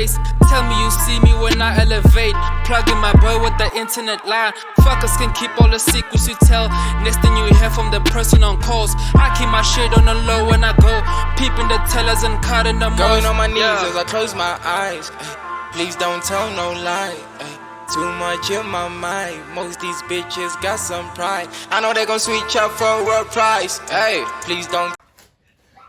Tell me you see me when I elevate. Plugging my bro with the internet line. Fuckers can keep all the secrets you tell. Next thing you hear from the person on calls. I keep my shit on the low when I go. Peeping the tellers and cutting the most. Going on my knees as I close my eyes. Please don't tell no lie. Too much in my mind. Most these bitches got some pride. I know they gon' switch up for a world price. Hey, please don't.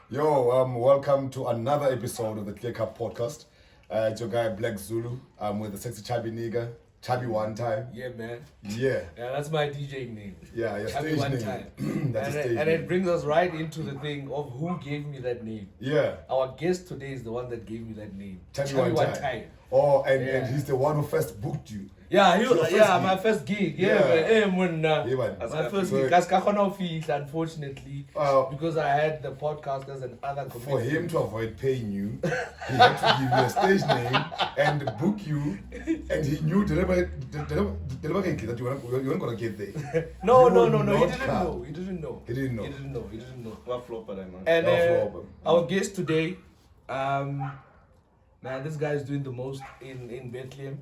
Yo, welcome to another episode of the TheClearCupPodcast. It's your guy Blaq Zulu. I'm with the sexy chubby nigga. Chubby one time. Yeah, man. Yeah. Yeah, that's my DJ name. Yeah, your Chubby stage one name. time. That's your stage and name. it brings us right into the thing of who gave me that name. Yeah. Our guest today is the one that gave me that name. Chubby one time. Oh, and he's the one who first booked you. Yeah, he was, Your first my gig. first gig. Yeah. Man. Man. My first gig. Unfortunately, because I had the podcasters and other commitments. For him to avoid paying you, he had to give you a stage name and book you, and he knew deliberately that you weren't gonna get there. No. You He would not didn't come. know. He didn't know. He didn't know. What flopper, man? And our guest today, man, this guy is doing the most in Bethlehem.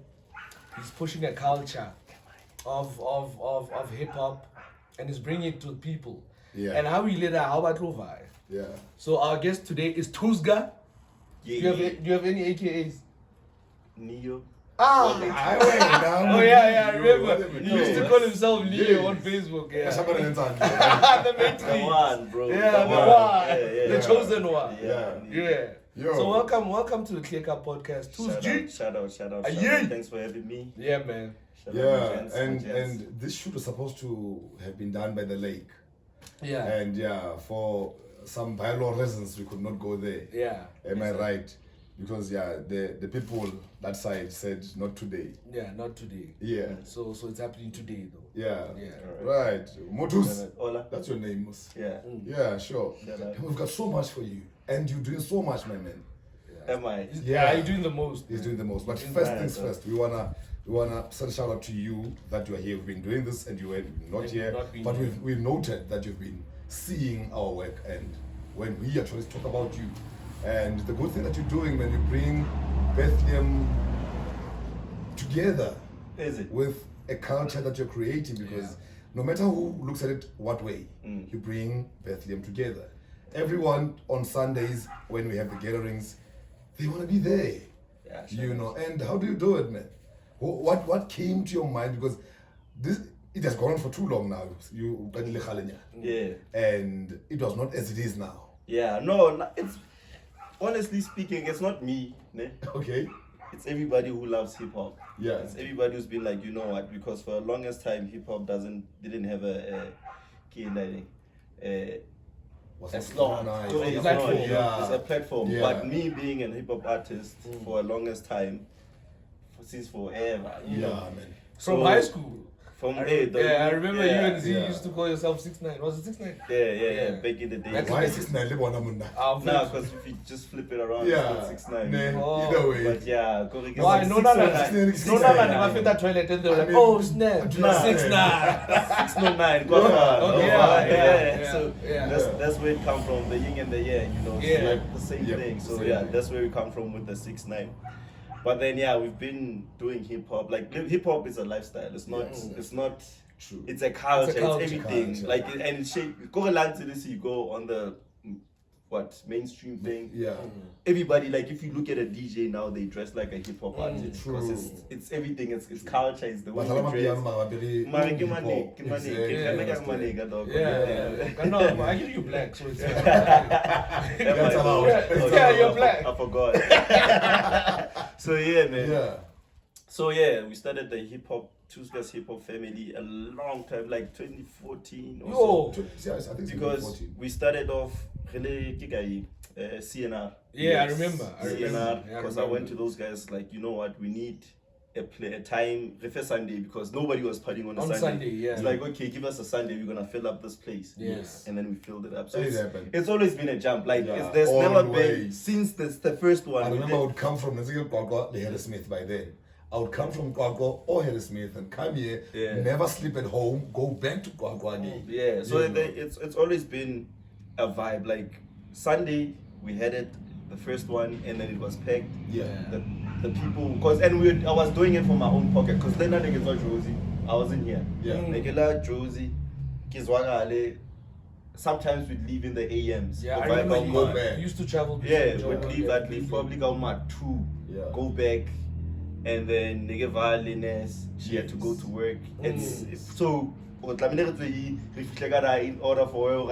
He's pushing a culture of hip hop, and he's bringing it to people. Yeah. And how we later, how about Lova? Yeah. So our guest today is Thusga. Yeah, Do you have any AKAs? Neo. Ah, I went down. oh yeah, I remember. Whatever. He used to call himself Leo on Facebook. Yeah. The matrix. The one, bro. Yeah, the one. Yeah. The chosen one. Yeah. Yeah. So welcome to the Clear Podcast. Shout out. Yeah. Thanks for having me. Yeah, man. Shout out, Yeah, my gents. and this shoot was supposed to have been done by the lake. Yeah. And for some bylaw reasons, we could not go there. Yeah. Am I right? Because the people that side said not today. Yeah, not today. Yeah. So it's happening today though. Yeah. Yeah. Right. Motus. Hola. That's your name, Mus. Yeah. Yeah, sure. Shout out. And we've got so much for you. And you're doing so much, my man. Am I? Yeah, you're doing the most. He's doing the most. But Doing first the things most. first, we wanna send a shout out to you that you are here. We've been doing this and you were not And here. not been But here. we've noted that you've been seeing our work, and when we actually talk about you. And the good thing that you're doing when you bring Bethlehem together Is it? with a culture that you're creating, because no matter who looks at it what way, you bring Bethlehem together. Everyone on Sundays when we have the gatherings, they want to be there. Yeah, You know, and how do you do it, man? What came to your mind? Because it has gone on for too long now. Yeah. And it was not as it is now. Yeah. No, it's honestly speaking, it's not me. Ne? Okay. It's everybody who loves hip hop. Yeah. It's everybody who's been like, you know what? Because for the longest time, hip hop didn't have a slot. Nice. So it's platform. It's a platform. Yeah. But me being a hip hop artist for the longest time, since forever, you know. man. From high school. From I there, remember you and Z Yeah. used to call yourself 6'9". Was it 6'9"? Yeah. Back in the day. Back Why is this Nile Bona Munda? Nah, because if you just flip it around, Yeah. it's not 6'9". Nah, Oh. either way. But yeah, correct. Why? No, no, 6'9". never fit that toilet and they were like, I mean, oh, snap. nah. 6'9". 609. Okay, Yeah. So yeah. that's where it come from, the yin and the yang, you know. Yeah. So like the same Yep, thing. So same yeah, thing. that's where we come from with the 6'9". But then we've been doing hip hop. Like hip hop is a lifestyle. It's not. It's not. True. It's a culture. It's, culture. everything. Culture. Like and it's shape. Go land to this. You go on the mainstream thing. Yeah. Everybody, like if you look at a DJ now, they dress like a hip hop artist True. because it's everything. It's culture. It's the way But you dress. Exactly. Yeah. No, I give you black, so it's That's allowed. Yeah, you're black. I forgot. So yeah, man. Yeah. So yeah, we started the Thusga's hip hop family a long time, like 2014 or so. Yes, I think Because 2014. we started off really CNR. Yeah, I remember. CNR, Yeah, I because I remember. went to those guys like, you know what, we need a time, the first Sunday, because nobody was partying on a On Sunday, yeah. It's like, okay, give us a Sunday, we're gonna fill up this place. Yes. And then we filled it up. So It happened. it's always been a jump. Like Yeah, there's all never the been way. since the first one. I we remember I did- would come from the Smith by then. I would come from Kwakwa or Smith and come here, never sleep at home, go back to Kwakwa again. Yeah, so You know. it's always been a vibe. Like Sunday, we had it, the first one, and then it was packed. Yeah. The the people, I was doing it for my own pocket, because then I think it's Josie. I wasn't here. Yeah. Nigga Josie, Kizwagale. Sometimes we'd leave in the AMs. Yeah, I Go back remember out you March. used to travel. Yeah, between we'd leave. I'd leave probably go March 2. Yeah. Go back, and then nigga Valines, she had to go to work. It's so. In order for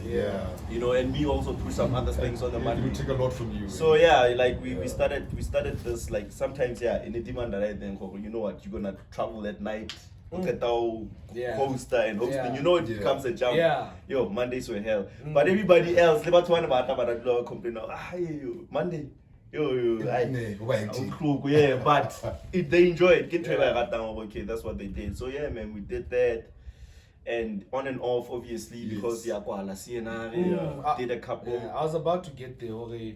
Yeah. you know, and me also push some other things on the It money. will take a lot from you. So yeah, like we started this, like sometimes in the demand that I think, you know what, you're gonna travel at night. Look at how poster and hosting, Yeah. you know it becomes a jump. Yeah. Yo, Mondays were hell. But everybody else, they about to complain now. Monday. Yo, yeah, but if they enjoy it, okay, that's what they did. So yeah, man, we did that. And on and off, obviously, because did a couple. Yeah, I was about to get there. Okay.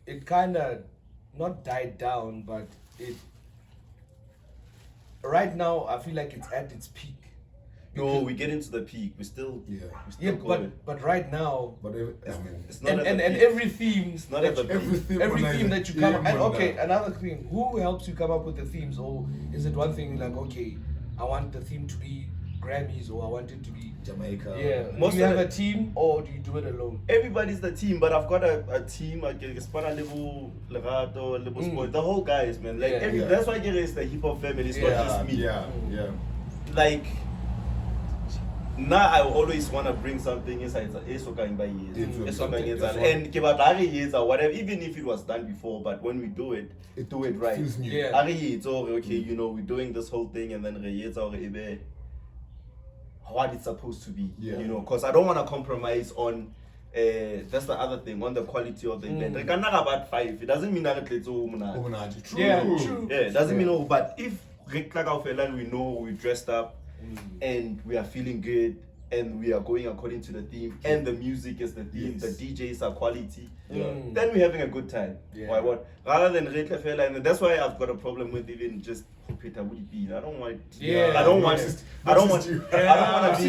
It kind of not died down, but it. Right now, I feel like it's at its peak. No, we get into the peak. We still going. But right now, it's not and every theme, it's not at the peak. every theme that you come and another theme. Who helps you come up with the themes, or is it one thing like, okay, I want the theme to be Grammys, or I want it to be Jamaica? Yeah. Most do you of have a team, or do you do it alone? Everybody's the team, but I've got a team. I get level Legato, level Sport, the whole guys, man. Like that's why I get it's the hip hop family. It's not just me. Yeah. Like. Now I always want to bring something inside. It's going by years. And years or whatever, even if it was done before, but when we do it right. Feels new. Yeah. It's okay, you know, we're doing this whole thing, and then what it's supposed to be. Yeah. You know, because I don't want to compromise on. That's the other thing, on the quality of the event. Like, I'm not about 5. It doesn't mean that it's True. Yeah, true. Yeah, it doesn't mean no. But if we know we're dressed up. And we are feeling good, and we are going according to the theme, and the music is the theme, the DJs are quality, then we're having a good time. Why what? Rather than and that's why I've got a problem with even just Peter Woody B. I don't want to be.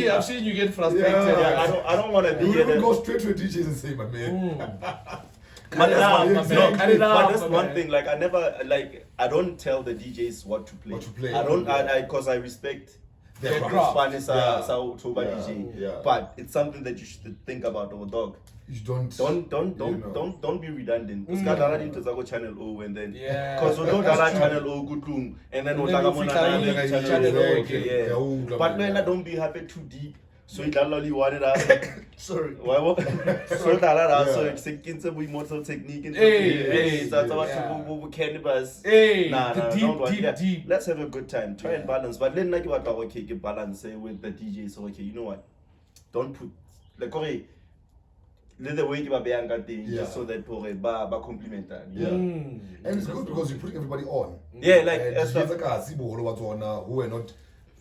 I've seen you get frustrated. I don't want to be. You even go straight to the DJs and say, my man. But that's one thing. Like I don't tell the DJs what to play. I don't. Because I respect. Their craft. Yeah. But it's something that you should think about, dog. You don't be redundant. Because channel O and then because we don't channel O good room and then channel O again. But when I don't be happy too deep. So it only wanted sorry. Why? So that so it's a immortal technique. Hey, that's about cannabis. Hey, deep. Let's have a good time. Try and balance. But then like what okay, balance with the DJ. So okay, you know what? Don't put like okay. Let the way you are thing just so that ba compliment. And it's good because you're putting everybody on. Yeah, like as who were not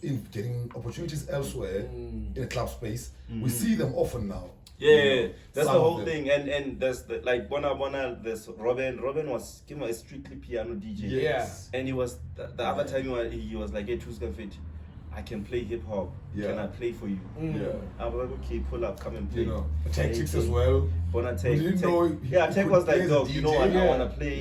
in getting opportunities elsewhere in a club space. We see them often now. Yeah, that's the whole thing. And there's like Bona, there's Robin was a strictly piano DJ. Yes. And he was the other time he was like, hey, Tuscan fit, I can play hip hop. Can I play for you? I was like, okay, pull up, come and play. You know, Tactics as well. Bona Tech. Tech was like, dog, you know what, I wanna play.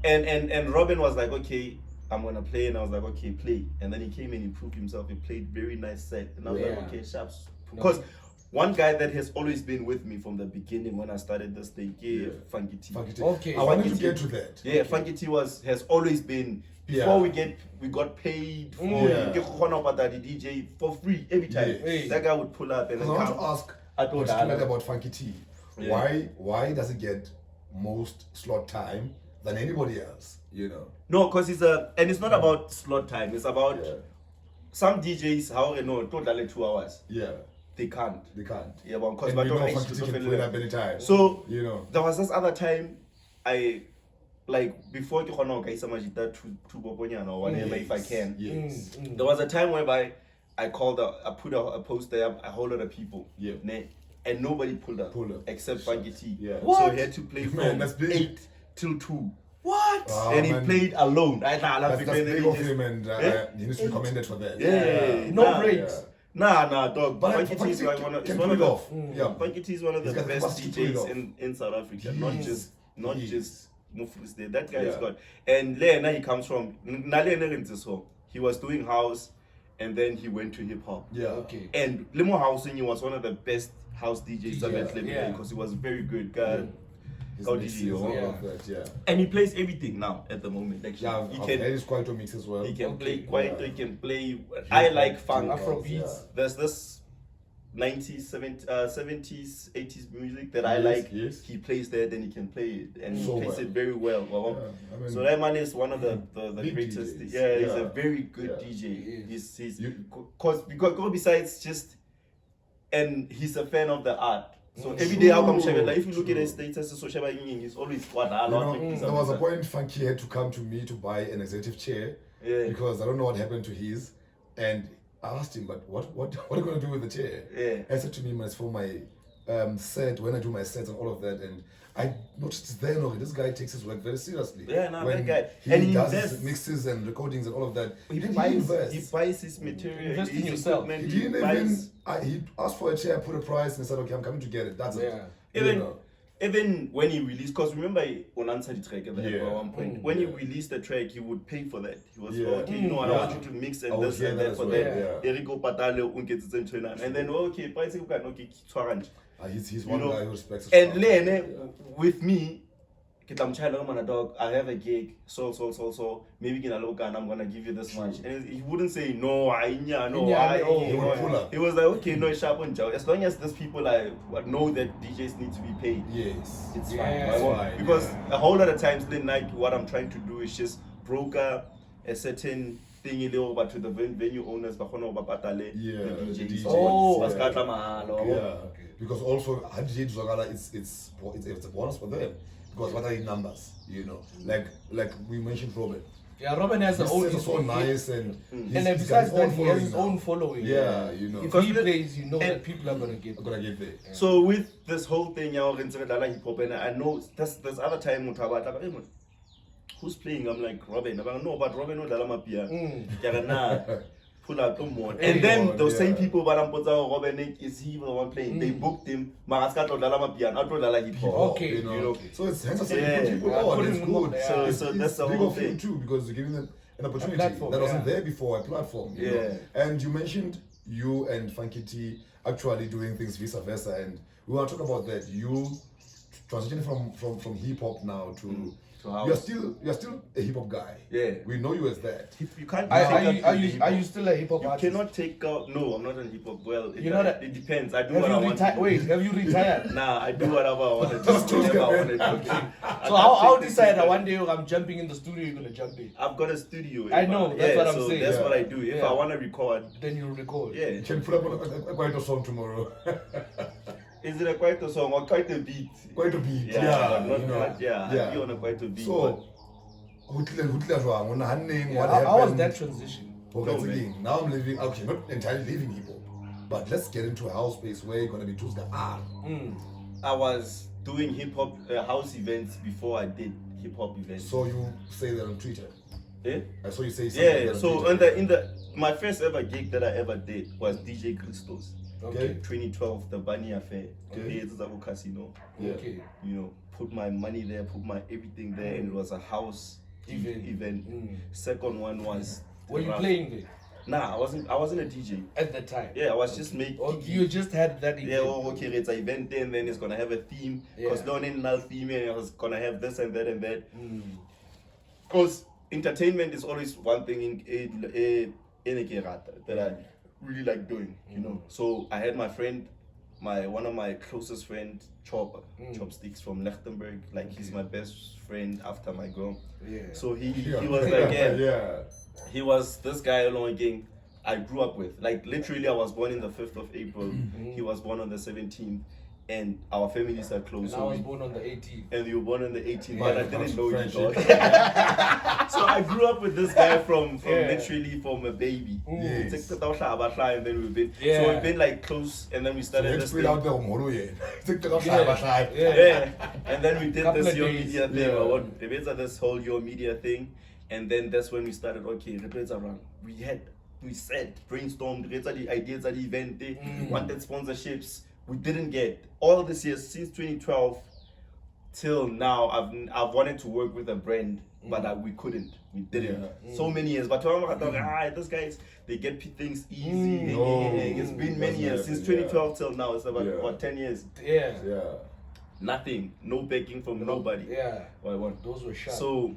And Robin was like, okay, I'm gonna play, and I was like, okay, play. And then he came and he proved himself. He played very nice set, and I was like, okay, sharps. Because one guy that has always been with me from the beginning when I started this thing, Funky T. Okay, I wanted to get to that. Yeah, Funky T has always been. Before we got paid for the DJ for free every time. That guy would pull up and I want to ask about Funky T. Why does it get most slot time than anybody else? You know. No, because it's not about slot time. It's about some DJs. How you know? Totally 2 hours. Yeah. They can't. Yeah, but because anytime. So you know, there was this other time I like before I majita to Boponyana or whatever if I can. Yes. There was a time whereby I put a post there, a whole lot of people. Yeah. And nobody pulled up except Funky T. Yeah. So he had to play from 8 till 2. What? And he played alone. That's big of him, and he needs to be commended for that. No breaks. Nah, dog. But Funky T is one of the Yeah. Funky T is one of the best DJs in South Africa. Not just Mufus there. That guy is God. And Lena, he comes from he was doing house and then he went to hip hop. Yeah. Okay. And Limo Housing, he was one of the best house DJs I've ever Yeah. because he was very good. God. His How mixes did you? and all Yeah. of that, yeah. And he plays everything now at the moment. Like Yeah, he there can is quite a mix as well. he can Okay. play quite Yeah. he can play I like funk. Afrobeats. There's this 90s, 70s, 80s music that I Yes, like. yes. He plays that, then he can play it, and So he plays well. it very well. Yeah, I mean, So that man is one of the big greatest. DJs. Yeah, he's Yeah. a very good Yeah. DJ. He's You- because go besides just, and he's a fan of the art. So every day I come check, like if you look at his status, so he's always what I You know, love. there was a point Funky had to come to me to buy an executive chair because I don't know what happened to his, and I asked him, but what are you gonna do with the chair? Yeah. I said to him, it's for my set when I do my sets and all of that, and I noticed then this guy takes his work very seriously. Yeah, no, when that guy. he And he does invests. his mixes and recordings and all of that. He then buys his material. Invest in his yourself. equipment, He didn't even. buys- He asked for a chair, put a price, and said, "Okay, I'm coming to get it." That's it. Yeah. Even You know. even when he released, because remember on answer the track at Yeah. one point, when he released the track, he would pay for that. He was Yeah. okay, you know what, I Yeah. want you to mix I and would this hear and that that as for well, that. yeah. Eriko patale unketsitse ntho enana. And then okay, price you can okay tshwarang. He's You one know, guy who respects his And craft. then with me, dog, I have a gig, so maybe get a local and I'm gonna give you this much. And he wouldn't say no, no. He would pull up. He was like, okay, no, sharp on job. As long as these people know that DJs need to be paid, Yes. it's Yeah. fine. Fine, Because yeah. a whole lot of times, then like what I'm trying to do is just broker a certain thing over to the venue owners, but Yeah, the the DJs. DJs, Oh, yeah. Yeah. Because also DJ Zogala, it's a bonus for them. Because what are the numbers? You know, like we mentioned Robert. Yeah, Robin has His his own. sets are so nice and And then besides that, he has his own following. Yeah, you know. If Because he the- plays, you know and- that people are gonna get. I'm gonna get there. So with this whole thing, hip hop, and I know there's other time who's playing? I'm like Robin. I'm like, no, but Robin no dala mapia. Pull out come on. And then those same people, but I'm Robin is he the one playing? They booked him. Maraska to dala mapia, not to dala hip hop. Okay. You know. You know. So it's hence I say Yeah. put people Yeah, on. putting It's them on, good. yeah. So that's the big whole of you thing. too because you're giving them an opportunity platform, that wasn't yeah. there before, a platform. You know? And you mentioned you and Funky T actually doing things vice versa, and we want to talk about that. You transitioning from hip hop now to house. you're still a hip hop guy. Yeah. We know you as that. You can't. Are you still a hip hop You artist? cannot take out. No, I'm not a hip hop. Well, You're not a- it depends. I do Have what I you want. to retired? do. Wait, have you retired? Nah, I do whatever I want to do. Just Whatever I want to do. So how decide that one day I'm jumping in the studio, you're gonna jump in? I've got a studio. I know, that's what I'm so saying. That's Yeah. what I do. If Yeah. I want to record, Then you'll record. yeah. You can put up quite a song tomorrow. Is it a quite a song or quite a beat? Quite a beat. Yeah, Yeah. but you not know. quite, yeah. I be on a quite a beat. So, who jwang? What Yeah, happened? how was that transition? Okay, No, it's man. again, now I'm living, okay, not entirely living hip hop, but let's get into a house space where you're gonna be Thusga. I was doing hip hop house events before I did hip hop events. So you say that on Twitter. Eh? I saw you say something. Yeah. on So Twitter. my first ever gig that I ever did was DJ Christos. Okay. 2012, the Bunny Affair. Okay. It's a casino. Yeah. Okay. You know, put my money there, put my everything there, and it was a house event. Second one was. Were you playing there Nah, I wasn't a DJ. at that time? Yeah, I was just making. Or you just had that event? Yeah, okay, it's an event there, and then it's gonna have a theme. Because Yeah. in null theme, and it's gonna have this and that and that. Because entertainment is always one thing in a gerata that I really like doing, you know. So I had my friend, one of my closest friend, Chopsticks from Lichtenberg. Like he's my best friend after my girl. Yeah. So he was like, yeah. he was this guy along again I grew up with. Like literally I was born in the 5th of April. He was born on the 17th. And our families are close. And I was born on the 18th. And you were born on the 18th, Yeah, but I didn't know you, friendship. dog. So I grew up with this guy from Yeah. literally from a baby. Yes. It's like and then we've been Yeah. so we've been like close, and then we started Let's this put thing. out the Omoro yet. Yeah. And then we did Couple this of Your days. Media thing. Yeah. We did this whole Your Media thing, and then that's when we started. Okay, repeats around. We said brainstormed, the ideas at the event, wanted sponsorships. We didn't get all this years since 2012. till now, I've wanted to work with a brand, but we couldn't. We didn't. So many years. But those guys, they get things easy. It's been many years since 2012 till now. It's about 10 years. Yeah. Nothing. No begging from nobody. Yeah. Those were shot. So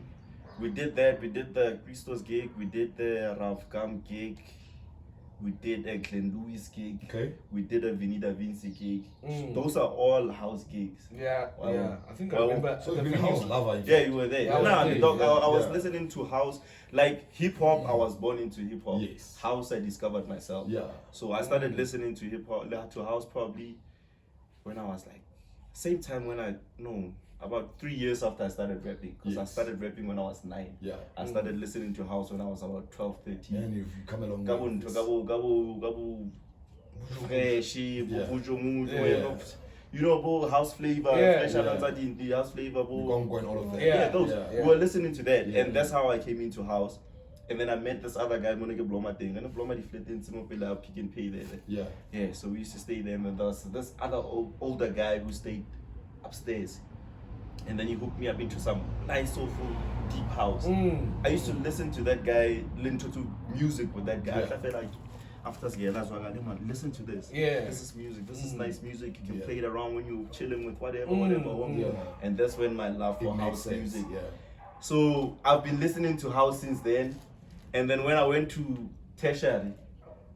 we did that. We did the Christos gig. We did the Ralph Gam gig. We did a Glenn Lewis gig. Okay. We did a Vinny Vinci gig. Those are all house gigs. Yeah. I think I remember. So you've been a house lover. Yeah, you were there. I was listening to house. Like hip hop, I was born into hip hop. Yes. House, I discovered myself. Yeah. So I started listening to hip hop, to house probably when I was like, same time about 3 years after I started rapping. Because I started rapping when I was 9. Yeah. I started listening to house when I was about 12, 13. And you've come along. Gabo, Freshy, Yeah. You know, house flavor, fresh and the house flavor, Going all of that. Yeah. those. Yeah. We were listening to that, and that's how I came into house. And then I met this other guy, Monica Bloma thing, and Bloma deflated in Simopela, Pick and Pay there. Yeah. Yeah, so we used to stay there, and then there was this other older guy who stayed upstairs. And then he hooked me up into some nice, soulful, deep house. I used to listen to that guy, listen to music with that guy. Yeah. I felt like, after that's why I got listen to this. Yeah. This is music. This is nice music. You can play it Yeah. around when you're chilling with whatever. Yeah. And that's when my love for It makes house sense. music. Yeah. So I've been listening to house since then. And then when I went to tertiary,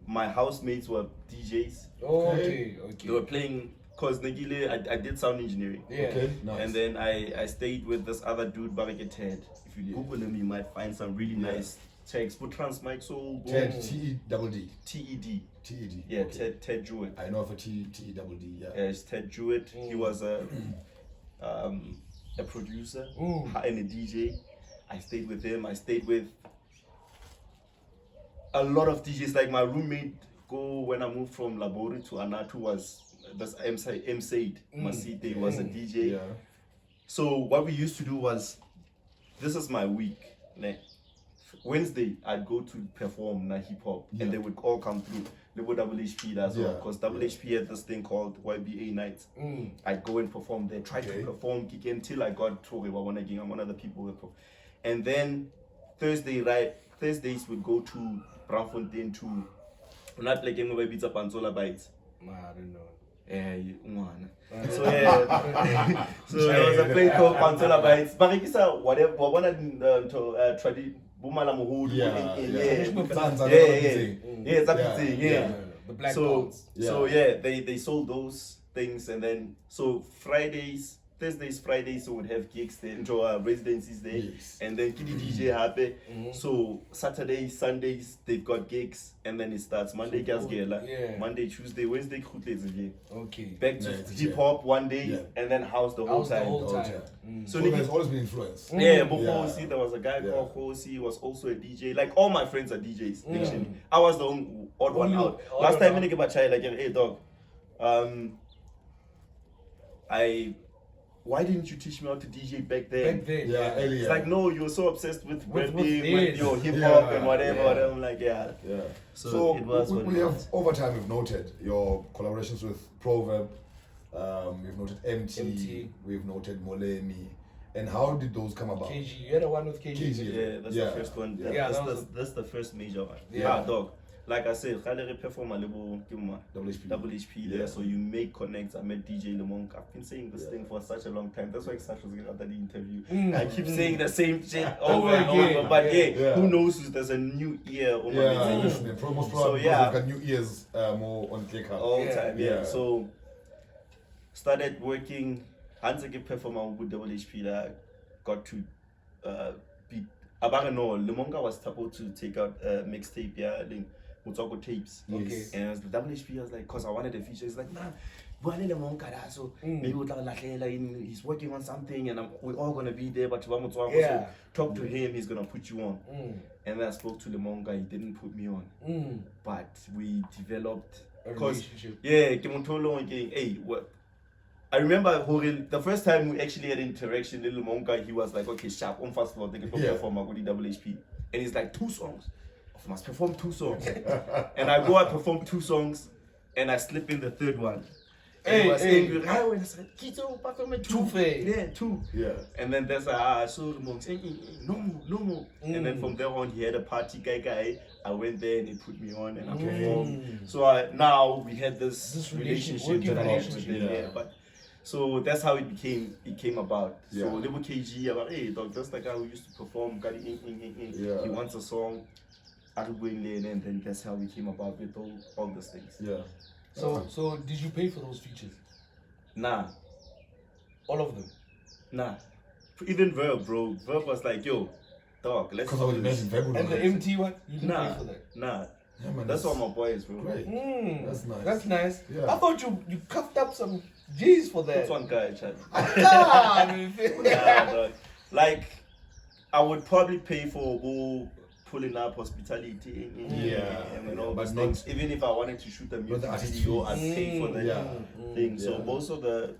my housemates were DJs. Okay. They were playing, cause Negile, I did sound engineering. Yeah. Okay. Nice. And then I stayed with this other dude, Barake Ted. If you Google him, you might find some really nice tags. Put Transmic Soul. Ted T-E-double-D. TED. T-E-D. Yeah, Okay. Ted Jewett. I know of a T-E-double-D. Yeah. It's Ted Jewett. He was a producer and a DJ. I stayed with him. I stayed with a lot of DJs. Like my roommate, when I moved from Labori to Anatu, was this M Said Masite was a DJ. Yeah. So what we used to do was, this is my week. Wednesday, I'd go to perform hip hop, and they would all come through. They would WHP as well, because WHP had this thing called YBA nights. I'd go and perform there, try to perform gig until I got to I'm one of the people who perform. And then Thursdays we'd go to Braamfontein to not like any pizza Panzola bites. I don't know. So so there was a place called Panzola bites. But whatever, one of the Bumala Muhudu. Yeah. The black So box. they sold those things, and then so Thursdays, Fridays, we would have gigs there, enjoy residencies there, and then Kidi DJ happy. So Saturdays, Sundays, they've got gigs, and then it starts Monday, Monday, Tuesday, Wednesday, again. Okay. Back to hip hop one day, and then house the whole time. So there's always been influence. Yeah, before there was a guy called Hosi, he was also a DJ. Like all my friends are DJs. Actually, I was the odd one out. Last time I get my child, like, hey dog, why didn't you teach me how to DJ back then? Yeah, earlier. It's like, no, you were so obsessed with rapping, with your hip hop and whatever. And I'm like, So it was what we have over time. We've noted your collaborations with Proverb. We've noted MT. We've noted Molemi. And how did those come about? KG, you had a one with KG. Yeah, that's the first one. That's the first major one. Yeah, dog. Like I said, I perform a level WHP there, so you make connects. I met DJ Lemonk. I've been saying this thing for such a long time. That's why Sash was getting out of the interview. I keep saying the same shit over and over. But who knows if there's a new ear on my most probably they've got new ears more on ClearCup. All the time, So started working. Hands again performer with WHP that got to beat. Abagano, Lemonka was supposed to take out a mixtape, Mutoko tapes. Okay. And the WHP was like, because I wanted a feature, it's like, nah, so maybe he's working on something and we're all gonna be there, but so talk to him, he's gonna put you on. And then I spoke to Lemonka, he didn't put me on. But we developed a relationship. I remember the first time we actually had interaction, little Monka, he was like, okay, sharp, on fast floor, they can perform Magudi WHP. And he's like, 2 songs. I must perform 2 songs. And I go, I perform 2 songs, and I slip in the third one. And he was Hey. angry. I went and said, Kito, perform Too fair. Yeah, 2. Yeah. And then there's so the monk saying, no more. And then from there on, he had a party guy. I went there and he put me on and I performed. So now we had this relationship working developed with relationship, him. Yeah. But so that's how it came about. Yeah. So little KG about, hey, dog, that's the guy who used to perform. Yeah. He wants a song. And then that's how we came about with all those things. Yeah. So did you pay for those features? Nah. All of them? Nah. Even Verb, bro. Verb was like, yo, dog, let's Because I would do imagine this. Verb would And the have- MT one? You didn't Nah. pay for that? Nah. Yeah, man, That's all my boys, bro. Great. That's nice. That's nice. Yeah. I thought you cuffed up some G's for that. That's one guy, Chad. Ah, Nah, dog. Like, I would probably pay for pulling up hospitality and all but those not- things. Even if I wanted to shoot a music artist video, I'd fees. pay for the thing. So Yeah. most of the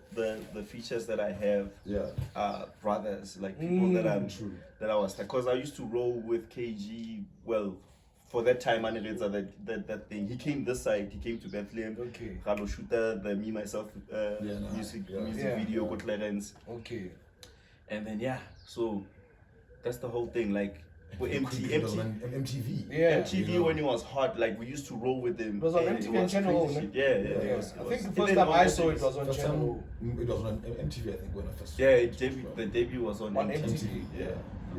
features that I have Yeah. are brothers, like people that True. I was like, because I used to roll with KG. Well, for that time, that thing. He came this side. He came to Bethlehem. Okay. Ralo Shooter, the Me Myself music Yeah. video, got Clarence. Okay. And then so that's the whole thing. Like with MTV. Yeah. MTV when it was hot, like we used to roll with them. It was on and MTV and Channel crazy O, shit. ne? Yeah. Yeah. It was, I think the even first time I on saw it was on First Channel time, it was on MTV, I think, when I first. Yeah, the debut was on On MTV. MTV. Yeah.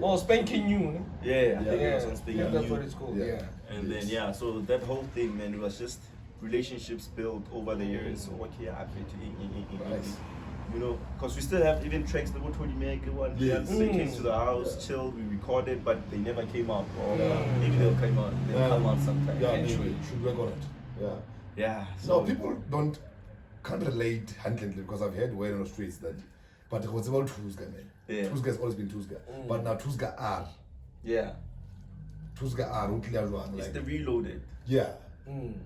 Oh, Spanking New. Ne? Yeah, I think it was on Yeah, Sting that's New. what it's called. Yeah. Yeah. And then so that whole thing, man, it was just relationships built over the years. So what here happened to Nice. you know, because we still have even tracks that were 20 meg one. Yes. They came to the house, chilled, we recorded, but they never came out. Or maybe they'll come out sometime. Yeah, Eventually. maybe. Should work on it. Yeah. Yeah. No, people can't relate handling because I've heard word on the streets that, but it was about Thusga, man. Yeah. Thusga has always been Thusga, but now Thusga R. Yeah. Thusga R, It's like, the reloaded. yeah.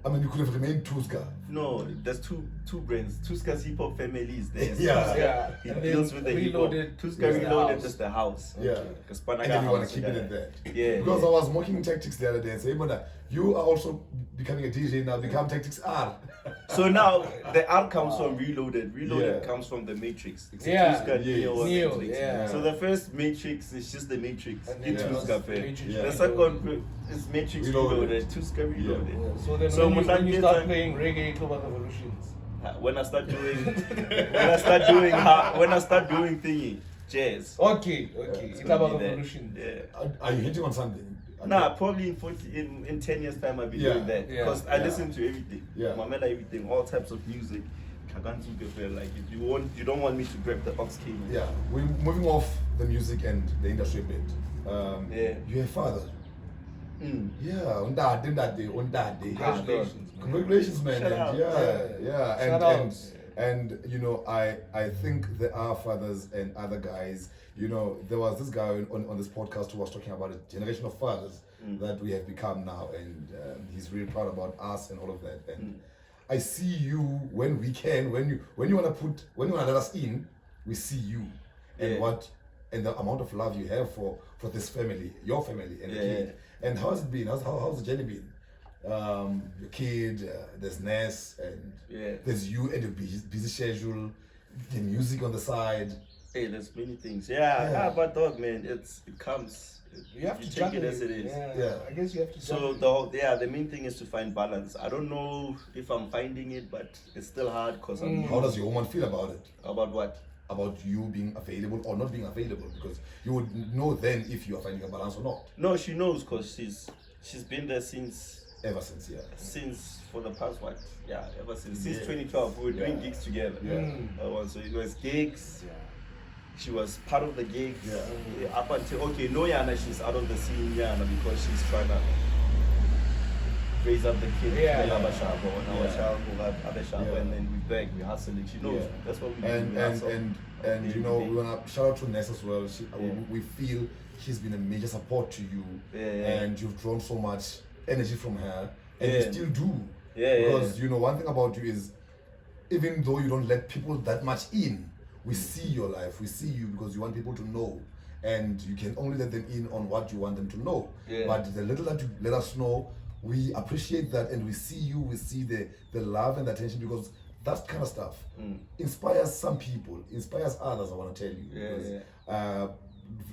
I mean, you could have remained Thusga. No, there's two brands. Tusca's hip hop family is there. Yeah. Yeah. He And deals then with the hip hop. Reloaded Tuska is the reloaded house. is the house. Yeah. Because And then you want to keep it at that. Because I was mocking Tactics the other day and saying, but you are also becoming a DJ now, become Tactics R. So now the R comes from Reloaded. Reloaded Yeah. comes from the Matrix. It's Yeah. Tusca, Neo, and Neo, Matrix. yeah. So the first Matrix is just the Matrix. And In then Tusca, the fair. Matrix The Yeah. second is Matrix Reloaded. Reloaded. Tusca Reloaded. Yeah. So then So when you Nhlanhla start Lux- playing reggae Global Revolutions. When I start doing thingy, jazz. Okay. It's about Be there. revolution. Yeah. Are you hitting on something? Nah, probably in 10 years time I'll be doing that. Yeah. Because I Yeah. listen to everything. Yeah. Mamela everything, all types of music. I can't do it. Like if you don't want me to grab the aux cable. Yeah, we're moving off the music and the industry a bit. Yeah. You're a father. Yeah, on that day. Congratulations, man. Congratulations, man. Shout And out. yeah. Shout And outs. and you know, I think there are fathers and other guys. You know, there was this guy on this podcast who was talking about a generation of fathers that we have become now, and he's really proud about us and all of that. And I see you when we can, when you wanna let us in, we see you and Yeah. and the amount of love you have for this family, your family, and the Yeah. kid. And how's it been? How's the journey been? Your kid, there's Ness, and Yeah. there's you and your busy schedule, the music on the side. Hey, there's many things. Yeah, but dog, man, it comes. You have to take juggle it as it is. Yeah. I guess you have to So juggle. the main thing is to find balance. I don't know if I'm finding it, but it's still hard because I'm How does your woman feel about it? about what? About you being available or not being available? Because you would know then if you are finding a balance or not. No, she knows because she's been there since Ever since, yeah. for the past what? Yeah, ever since 2012 we were doing gigs together. So it was gigs. She was part of the gigs. Up until no Yana, she's out of the scene Yana because she's trying to raise up the kid. Yeah. Our child, and then we beg, we hustle it. She knows. Yeah. That's what we do. And we hustle. and you know, we wanna shout out to Ness as well. We feel she's been a major support to you, and you've drawn so much energy from her, and you still do. Because you know, one thing about you is, even though you don't let people that much in, we see your life, we see you because you want people to know, and you can only let them in on what you want them to know. But the little that you let us know, we appreciate that, and we see you, we see the love and the attention, because that kind of stuff inspires some people, inspires others, I want to tell you. Because,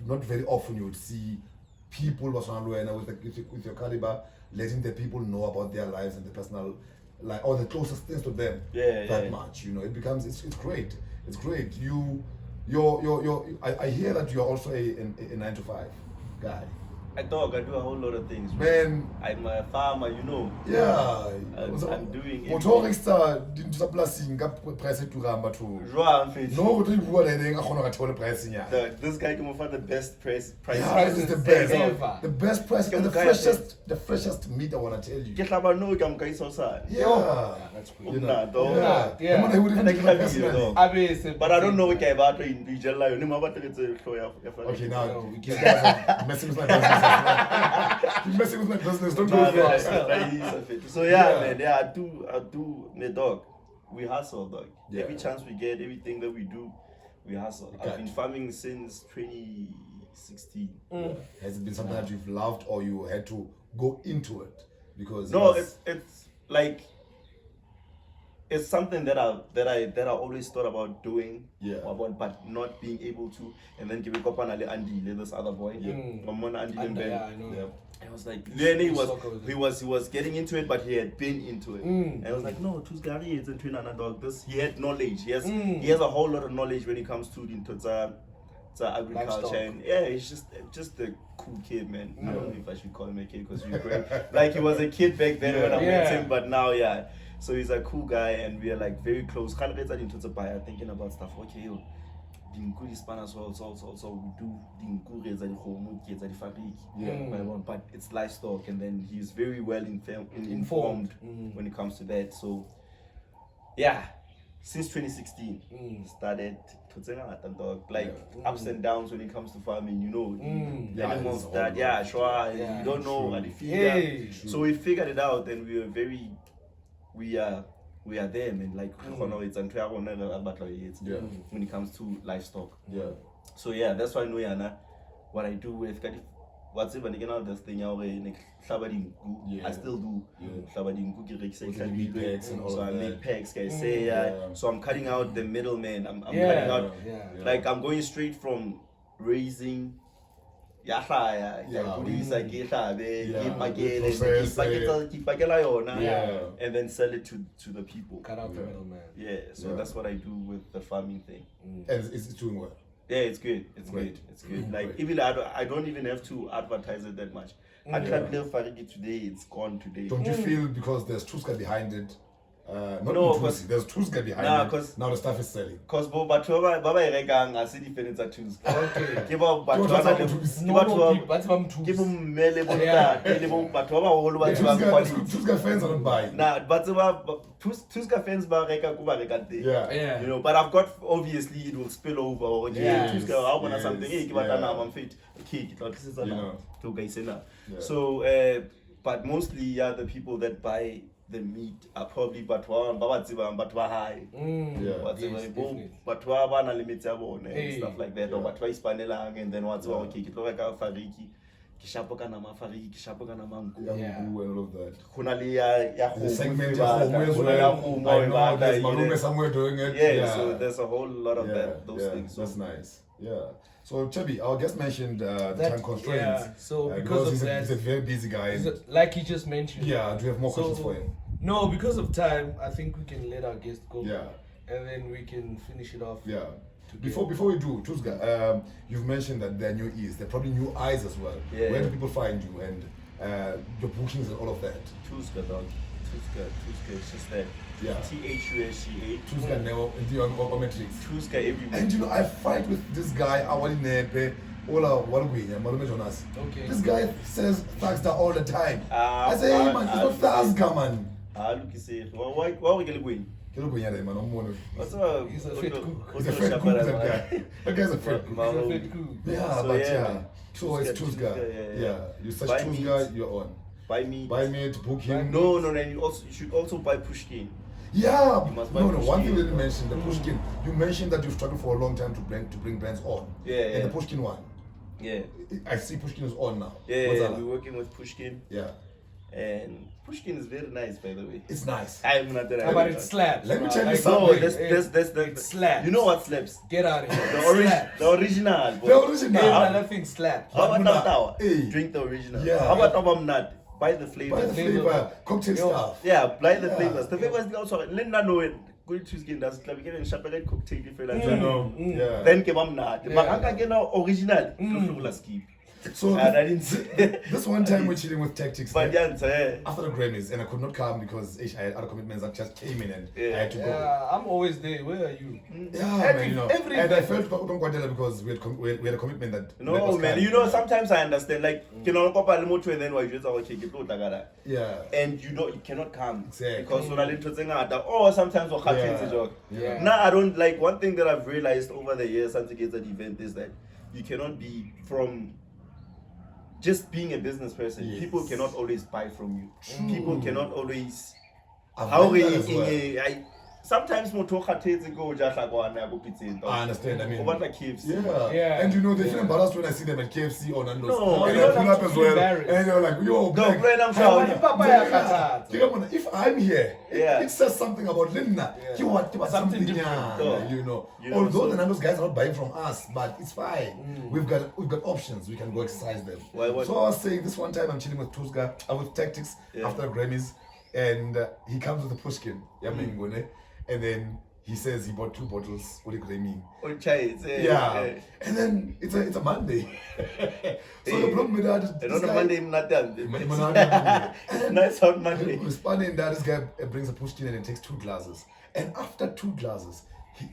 not very often you would see people with your caliber letting the people know about their lives and the personal, like, or the closest things to them much. You know, it becomes, it's great. It's great. I hear that you're also a 9-to-5 guy. I do a whole lot of things. Man, I'm a farmer, you know. Yeah. I'm doing it. This guy can offer the best price. Yeah, this is the best ever. The best price and the freshest meat, I want to tell you. Yeah, That's cool. you know. Yeah. But I don't know what about individual. Okay, now you guys are messing with my business. You're messing with my business. Don't do it fast. So man, I do my dog. We hustle, dog. Yeah. Every chance we get, everything that we do, we hustle. Okay. I've been farming since 2016. Has it been something that you've loved or you had to go into it? Because No, it's like it's something that I always thought about doing, but not being able to. And then give up on Andy, this other boy, Andy I know. Yep. I was like, then he was getting into it, but he had been into it. And I was like, no, Thusga is into another dog. He had knowledge. He has a whole lot of knowledge when it comes to agriculture. Livestock. And he's just a cool kid, man. I don't know if I should call him a kid because we're great. Like he was a kid back then when I met him, but now so he's a cool guy and we are like very close. Kind of thinking about stuff. Okay, yo, so we do but it's livestock, and then he's very well informed when it comes to that. So since 2016 started ups and downs when it comes to farming, you know. Animals that you don't know how they feel. So we figured it out and we are there, man. Like it's when it comes to livestock. So that's why I know what I do with what's even again all this thing I still do. So I make packs, guys. So I'm cutting out the middleman. I'm cutting out like I'm going straight from raising and then sell it to the people. Cut out the middleman. So that's what I do with the farming thing. And it's doing well. Yeah, it's good. It's good. Like even I don't even have to advertise it that much. I can't live Farigi today. It's gone today. Don't you feel because there's Tuscan behind it? There's Thusga behind it. Now the stuff is selling. Because Baba Regang, I see different at Thusga. Okay. Give up, but Thusga fans are not buying. But Thusga fans you know, but I've got obviously it will spill over. Thusga, I want something. I'm fit. So, but mostly the people that buy the meat are probably batwa high. Batwa bana limits and stuff like that. Or batwa ispanelang and then what's okay, kitloka fariki, kishapoka na mafariki, kishapoka na mangu. And all of that. The segment there's somewhere doing it. So there's a whole lot of those things. That's nice. So Chabi, our guest mentioned the time constraints. So because of that, he's a very busy guy. Like he just mentioned. Do you have more questions for him? No, because of time, I think we can let our guest go. And then we can finish it off. Before we do, Thusga, you've mentioned that there are new ears. There are probably new eyes as well. Where do people find you and your bookings and all of that? Thusga, dog. Thusga, it's just that. THUSGA. Thusga now in the matrix. Thusga everywhere. And I fight with this guy, Awali Nepe, Ola Walwin, Malume Jonas. This guy says Thusga all the time. I say, hey man, it's not Thusga, man. Look, you say, why are we going? He's a He's fat cook, that guy. That guy's a fat cook. So it's Thusga. You search Thusga, you're on. Buy meat, book him. No, and you should also buy Pushkin. One thing you didn't mention, the Pushkin. You mentioned that you've struggled for a long time to bring brands on. And the Pushkin one. I see Pushkin is on now. We're working with Pushkin. And Pushkin is very nice, by the way. It's nice. I'm not that. But it slaps. Let me bro. tell you Like, something. No, there's it slaps. You know what slaps? Get out of here. The original. The original. Another thing slaps. How about Mna, that? Drink the original. Yeah. How about Abamnat? Buy the flavor. Buy the flavor, cocktail stuff. Yeah, buy the Yeah. flavors. The flavors is also Linda know it. Good Tuscan does club again champagne cocktail if you like. Yeah. Then ke bamnat. Yeah. But I get now original. Skip. So I didn't see. this one time we're chilling with Tactics. But right? yeah, After the Grammys, and I could not come because I had other commitments that just came in and I had to go. Yeah, I'm always there. Where are you? Yeah, man, you know. And I felt quite because we had a commitment that. no was man, coming. you know sometimes I understand like you know and then why you just okay get Yeah. and you cannot come Exactly. because when I or sometimes what happens is joke. Yeah. Now I don't like one thing that I've realized over the years since I get that event is that you cannot be from just being a business person. Yes. People cannot always buy from you. People cannot always I've how learned that as well. I sometimes moto khathetse go just like one go pizza. I understand. I mean, What like KFC. Yeah. And you know, they feel embarrassed when I see them at KFC or Nando's. No, and you I don't pull have up to as feel well. embarrassed. And you're like, yo, No, Blaq. Brian, I'm Hey, sorry. what papaya khathatha? If I'm here, Yeah. it says something about Linda. Yeah. Something different. Yeah, you know. You know, Although so- the Nando's guys are not buying from us, but it's fine. We've got options. We can go exercise them. Why- So I was saying this one time I'm chilling with Thusga, with Tactics after the Grammys, and he comes with a Pushkin, and then he says he bought 2 bottles. What do you mean? On chai, Yeah. And then it's a Monday. So the problem with that is And on a Monday, I'm not done. Monday. Nice on Monday. Responding that this guy brings a Pushkin and he takes 2 glasses. And after 2 glasses,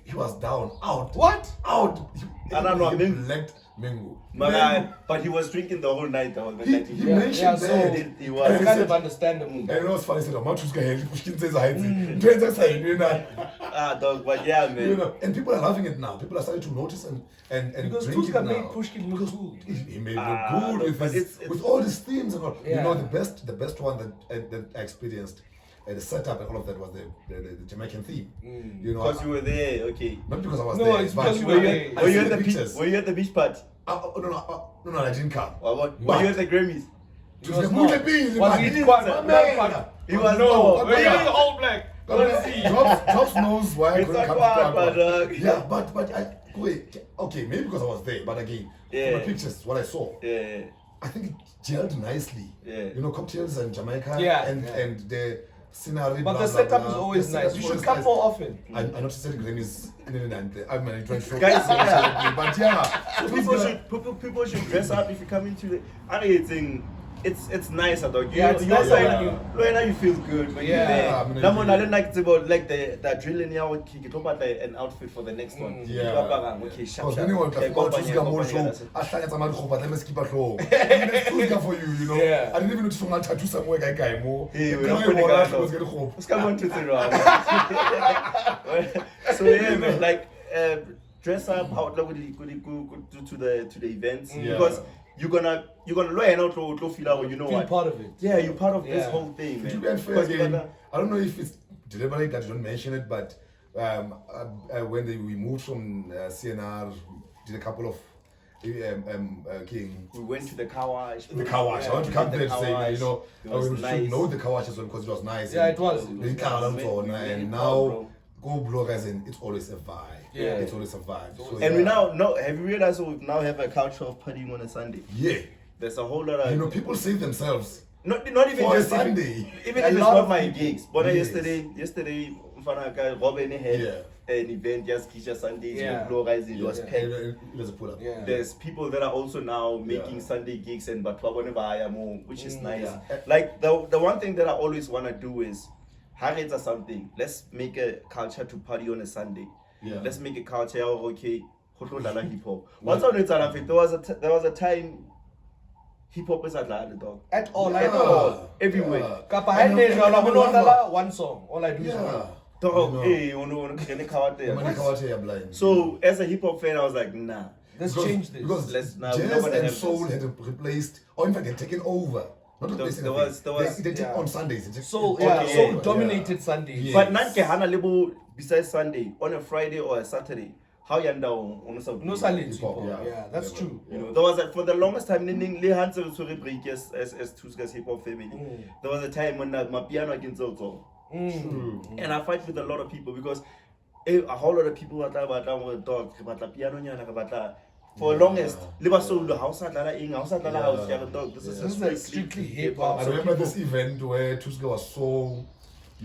he was down, out. What? Out. I don't know, He mango. blacked mango. But he was drinking the whole night. He mentioned Yeah, that. so he was. It's kind of understandable. And it was funny. He said, Matuska had Pushkin says I had you know. Dog, but yeah, You man. know, and people are loving it now. People are starting to notice and Because drink Tuscan it made now. Pushkin look cool. He made it look good but with all these themes and all. Yeah. You know, the best one that I experienced, the setup and all of that was the Jamaican theme. You know, Because you were there, okay. not because I was No, there. it's but because you Were were you, there. I were you see at the the pictures. beach? Were you at the beach part? No, I didn't come. Or what? Were What? you at the Grammys? He was Who not. the bees, Was man? he didn't quite- say- not Man. quite- He was No, no. but yeah. all black. Tops knows why I It's couldn't not come bad, to but, Park. Yeah, but I wait. Okay, maybe because I was there, but again, Yeah. from the pictures, what I saw, Yeah. I think it gelled nicely. Yeah. You know, cocktails and Jamaica. Yeah. And the scenery. But blah, the blah, setup blah. is always The nice. setup You is should always come nice. more often. I noticed that Grammys. I mean, I tried to show. Guys, yeah. But yeah, So people should dress up if you come into the. I think it's nice, dog. Yeah, it's nice when you feel good when Yeah. you're there. I mean, Now, I don't like it's about like the adrenaline. Now, you talk about an outfit for the next one. Yeah. Okay, sharp, Because sharp. anyone can go to Company, more show. company, I started some other but let me skip a show. It's for you, you know. Yeah. I didn't even know to song tattoo somewhere guy more. Hey, we're Guy not putting more, it out, I was though. getting hope. Let's come on to the wrong. So yeah, man, like dress up how go to the events Yeah. because you're gonna learn how to feel out. You know Feel what? part of it. Yeah, you're part of this Yeah. whole thing, man. To be unfair Because you're again, gonna- I don't know if it's deliberate that you don't mention it, but when we moved from CNR, we did a couple of King. we went to the car wash. The car wash. I want to come The there to car say, wash. you know, It was we should nice. know the car wash as well because it was nice. Yeah, and it was. the car and so on, We made and it now proud, go bloggers and it's always a vibe. Yeah. It's always a vibe. So, And yeah. we now have you realized we now have a culture of partying on a Sunday? Yeah. There's a whole lot of You know, people save themselves not even for a just Sunday. even A if it's lot not of my people. gigs. But Yes. yesterday Robin had Yeah. an event just Kisha Sundays Yeah. with Blaq Zulu. It was Yeah. packed. Let's pull up. Yeah. There's people that are also now making Yeah. Sunday gigs and but more, which is nice. Yeah. Like the one thing that I always want to do is hareta something. Let's make a culture to party on a Sunday. Yeah. Let's make a culture okay. Hip hop. What's on it? There was a time hip hop is at the dog. At all, Yeah. at all. Everywhere. Yeah. Kapa And hande I'm- jwala I'm ho a no lover. dlala one song. All I do is Yeah. one. Dog, You know. hey, you know, can you count there? When you come out here, you're blind. So as a hip hop fan, I was like, nah. Let's Because- change this. Because Let's now- we're jazz not gonna and have soul this. had replaced, or in fact, had taken over. Not replacing. there I think. was- there was- They take yeah. on Sundays. They take Soul, okay, yeah, yeah, soul yeah. dominated Sunday. Yeah. But not Hana Lebo besides Sunday, on a Friday or a Saturday. how yanda on No silence. Hip-hop, Yeah, that's true. You know, there was for the longest time in Le Hansel to break as Thusga's hip hop family. There was a time when my piano against also. True. And I fight with a lot of people because a whole lot of people were with dog, but piano nyana for longest, live so the house at la house, dog. This is strictly hip hop. I remember this event where Thusga was so,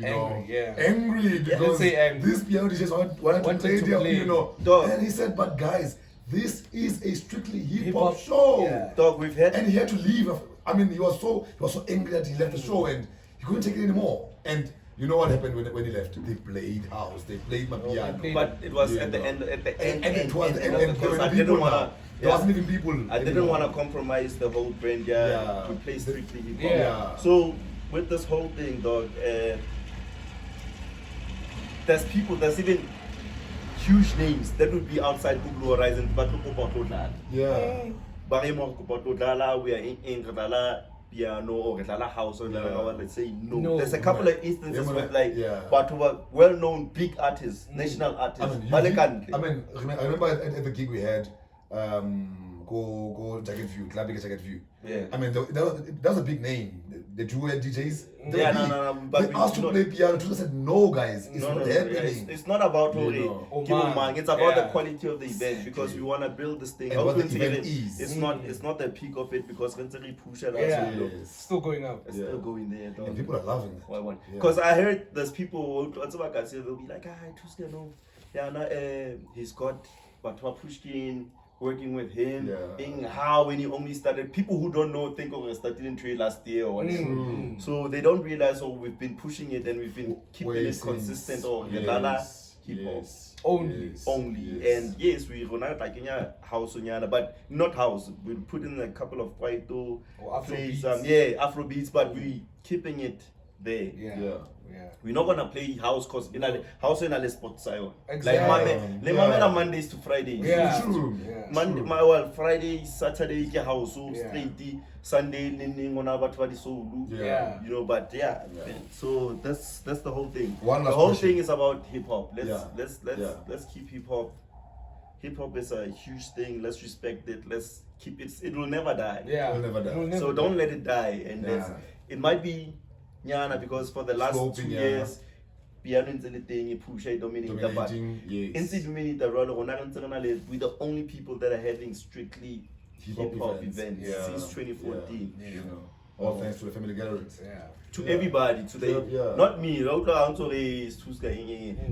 angry because angry. this piano DJ wanted to play, you know. Dog. And he said, but guys, this is a strictly hip-hop Hip-hop, show. yeah. Dog, we've had And he had to leave. I mean, he was so angry that he left the show and he couldn't take it anymore. And you know what happened when he left? They played house. They played my piano. but it was You at the know. end And it was the end. because I People didn't now. wanna There wasn't even people. I didn't anymore. want to compromise the whole brand, Yeah. to play strictly hip hop. Yeah. So with this whole thing, dog, there's even huge names that would be outside Blue Horizon, but look about Lodlala. Yeah. We are in Lodlala piano or Lodlala house or let's say no. No. There's a couple of instances Yeah, where like, yeah. but were well-known big artists, national artists. I Malekandle. remember at the gig we had, go Jacket View, Club Jacket View. Yeah. I mean, that was a big name. The duet DJs. they Yeah, were no, big. but They we asked do to not- play piano. Tusa said, no, guys, it's not happening. It's not about You know. it's about the Yeah. quality of the event because we want to build this thing. And what the Ultimately, event is. It's not the peak of it because when we push it, Yeah. Yes. Still going up. it's Yeah. still going there. Dog. And people are loving it. Why one? Yeah. Because I heard there's people who they'll be like, Tuscan, no, yeah, no, he's got Batwa Pushkin working with him. Yeah. In how when he only started, people who don't know think of started in trade last year or whatever. True. So they don't realize, we've been pushing it and we've been keeping Way it since- consistent or yes, hip hop. yes, Only. yes, Only yes. and yes, we run out like in a house onyana, but not house. We put in a couple of kwaito, Or play Afrobeats. some Afro beats, but we keeping it there. Yeah. Yeah. Yeah. We're not gonna play house cause in a house in a spot side. Exactly. Like Yeah. Mondays to Fridays. Yeah. True. Yeah. Monday, Friday, Saturday ke house, so Yeah. straight. Sunday, ning on about what is so. Yeah. You know, but so that's the whole thing. One The last whole question. thing is about hip hop. Yeah. Let's keep hip hop. Hip hop is a huge thing. Let's respect it. Let's keep it. It will never die. Yeah. It'll never die. It'll never So don't let it die. And Yeah. it might be Nyana because for the last Sloping, 2 yeah. years, piano into the thing, you push it, dominating. Dominating, yes. Inside dominating we're the only people that are having strictly hip hop events Yeah. since 2014. Yeah. You know, all thanks to the family gatherings. Yeah. To Yeah. everybody, to the Yeah. not me. I'm sorry,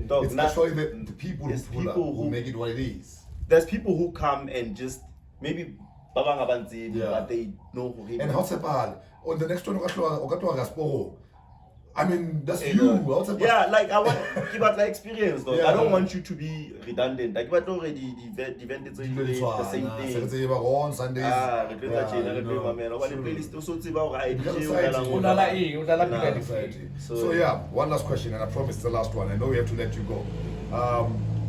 Dog, It's not- actually the people It's who pull up, people who who- make it what it is. There's people who come and just maybe Babang Abanzi, Yeah. but they know who he And is. how's on the next one, Okatua Gasporo. I mean, that's Hey, you. dog. How's it Yeah, like I want give out the experience though. Yeah. I don't want you to be redundant. Like but already the event is the same thing. on Sundays. Re tlo etsa tjena, re you tlo know, mamela. Hobane true. playlist o so tseba hore ha e Because DJ o society- dlalang ho Udlala dlala. eng? Udlala Nah. Pika Society. So- So yeah, one last question, and I promise it's the last one. I know we have to let you go.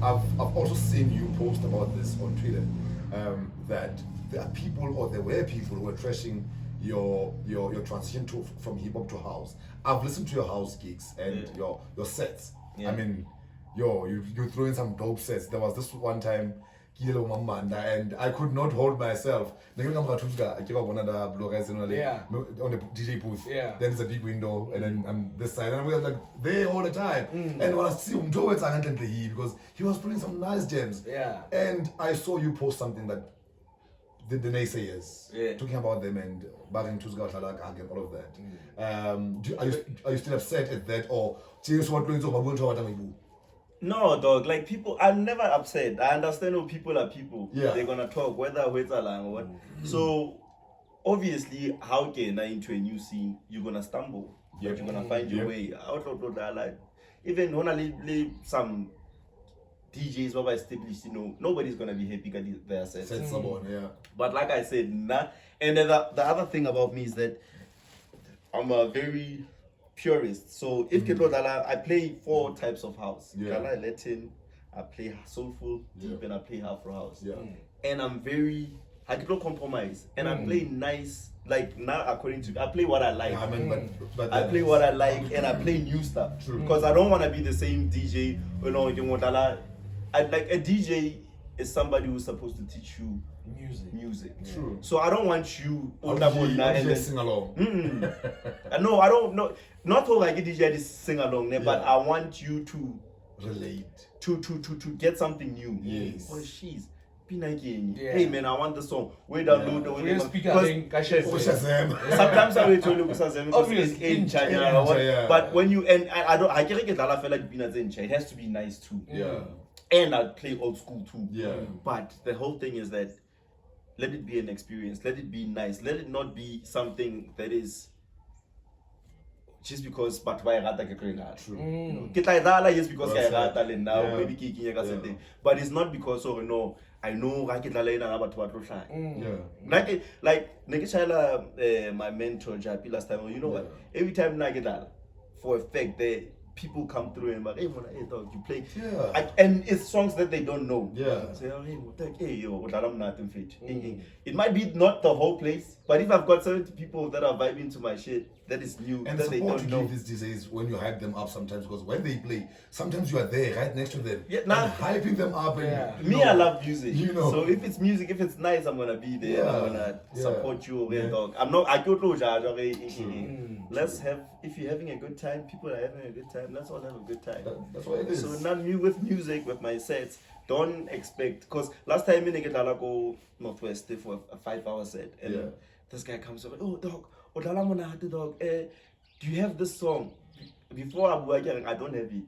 I've also seen you post about this on Twitter, that there are people, or there were people who were trashing your transition from hip hop to house. I've listened to your house gigs and your sets. Yeah. I mean, you throw in some dope sets. There was this one time, and I could not hold myself. Yeah. On the DJ booth. Yeah. Then there's a big window, and then I'm this side, and we were like there all the time. And when I see him because he was putting some nice gems. Yeah. And I saw you post something that the naysayers, Yeah. talking about them and barring Thusga and all of that. Are you still upset at that, or No, dog. Like people, I'm never upset. I understand how people are people. Yeah. They're gonna talk whether it's along or what. So obviously, how can I into a new scene? You're gonna stumble. Yep. You're gonna find your Yep. way. Like even when I leave some DJs what I established, nobody's gonna be happy because they're set. Said someone, yeah. But like I said, nah. And then the other thing about me is that I'm a very purist. So if I play 4 types of house. Yeah. I Latin, I play soulful, deep, Yeah. and I play Afro house. Yeah. And I'm very, I can compromise. And I play nice, like now according to, I play what I like. I mean, but I play what I like and I play new stuff. True. Because I don't want to be the same DJ, I like a DJ is somebody who's supposed to teach you music. True. So I don't want you I'll just sing along. No, I don't know. Not all I get DJ to sing along there, but I want you to relate. To get something new. Yes. Oh, she's hey man, I want the song. We download the sometimes I will tell you but when you and I can't get I feel like peanuts in it has to be nice too. Yeah. And I'll play old school too. Yeah. But the whole thing is that let it be an experience, let it be nice, let it not be something that is just because but why rata ke going hard. True. Get like that just because I rata le now maybe kicking something. But it's not because of no I know I get about what like my mentor Japi last time. You know what? Every time I get that, for a fact that people come through and like, hey, hey dog, you play. And it's songs that they don't know. Say, oh, hey, yo, it might be not the whole place, but if I've got 70 people that are vibing to my shit, that is new, and that the they don't know. these days when you hype them up sometimes, because when they play, sometimes you are there right next to them, and hyping them up. And, me, I love music. You know. So if it's music, if it's nice, I'm gonna be there. I'm gonna support you, dog. I'm not. I don't know. Let's have. If you're having a good time, people are having a good time. Let's all have a good time. That's what it is. So now me with music, with my sets, don't expect. Because last time in Nhlanhla go Northwest for a 5-hour set, and this guy comes over. Oh dog, dog. Do you have this song? Before I'm working, I don't have it.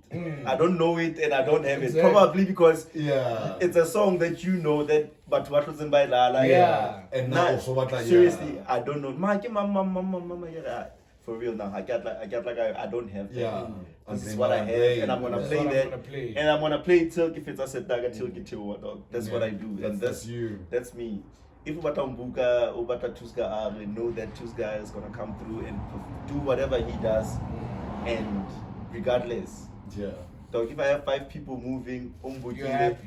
I don't know it, and I don't have it. Probably because it's a song that you know that, but what was in by Lala. And now also what like seriously, I don't know. Mama, for real now. I don't have that. This is what I have, and I'm gonna play that. And I'm gonna play till if it's a set till get you dog. That's what I do, and that's you. That's me. If Ubatambuka or Thusga are, we know that Thusga is gonna come through and do whatever he does, and regardless. So if I have 5 people moving, I'm okay,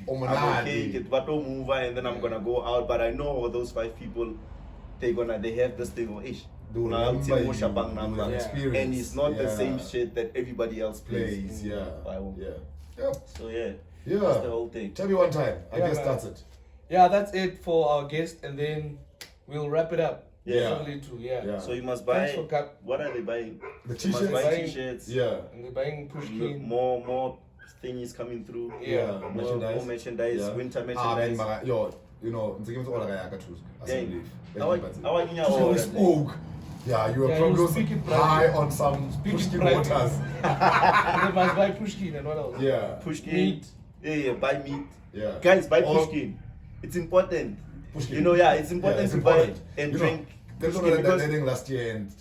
get Bato mover, and then I'm gonna go out. But I know all those 5 people, they have this thing of ish. And it's not the same shit that everybody else plays. So that's the whole thing. Tell me one time. I guess that's it. Yeah, that's it for our guest, and then we'll wrap it up. So you must buy. What are they buying? The t-shirts. You must buy t-shirts. And they're buying Pushkin. More thingies coming through. More merchandise. Winter merchandise. You know, we spoke. You were probably high on some Pushkin waters. They must buy Pushkin and what else? Pushkin. Meat. Buy meat. Guys, buy Pushkin. It's important. Pushkin. You know, it's important to buy and drink. There's one that wedding last year, and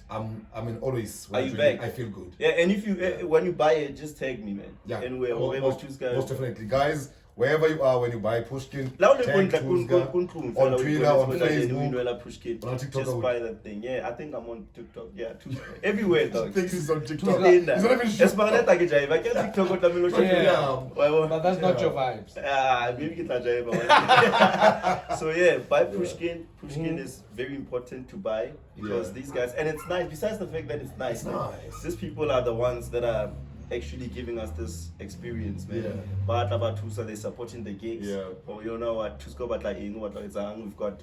always when I feel good. And if you when you buy it, just tag me, man. And most definitely, guys. Wherever you are when you buy Pushkin, tag Thusga on Twitter, on Facebook, on TikTok. Just buy that thing. I think I'm on TikTok. Everywhere, dog. I think he's on TikTok. He's not even sure. But that's not your vibes. Maybe get that jive. So buy Pushkin. Pushkin is very important to buy because these guys, and it's nice. Besides the fact that it's nice, these people are the ones that are actually giving us this experience, man. But about Thusga, they're supporting the gigs. Or you know what, Thusga, but like we've got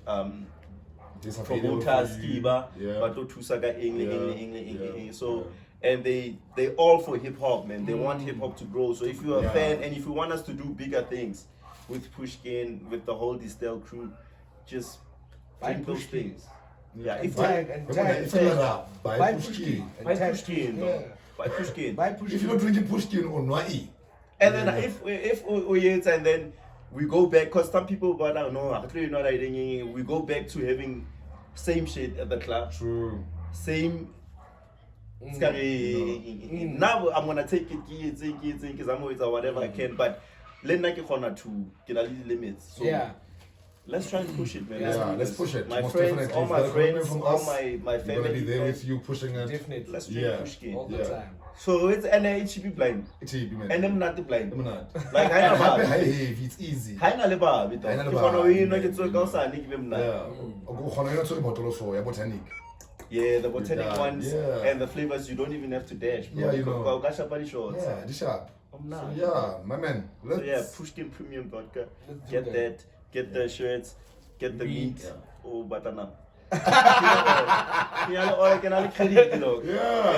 promoters, Kiba, but Thusga, so and they all for hip hop, man. They want hip hop to grow. So if you're a fan and if you want us to do bigger things with Pushkin, with the whole Distel crew, just buy those things. Buy Pushkin. Buy Pushkin. Buy Pushkin. If you're not drinking Pushkin or Nwai. And then if we eat and then we go back, because some people, but I don't know, we go back to having same shit at the club. True. Same. Now I'm gonna take it, because I'm always whatever I can, but let's not get to get a little limits. So let's try and push it, man. Let's push it. My Most friends, definitely. all my friends, all my family. We're gonna be there with you pushing it. Definitely. Let's drink Pushkin. All the time. So it's it should be blind. It should be, man. And I'm not blind. I'm not. Like I know high heavy, it's easy. I know about it. I know If about I know it. you know get to go outside, give him that. Yeah, the botanic ones and the flavors you don't even have to dash. Bro. Yeah, you know. Shorts. The sharp. I'm not. Yeah, my man. Let's. So yeah, Pushkin Premium Vodka. Let's do Get that. that. Get the shirts. Get the Meat. meat. Oh, batana. Yeah, can I credit you? Yeah.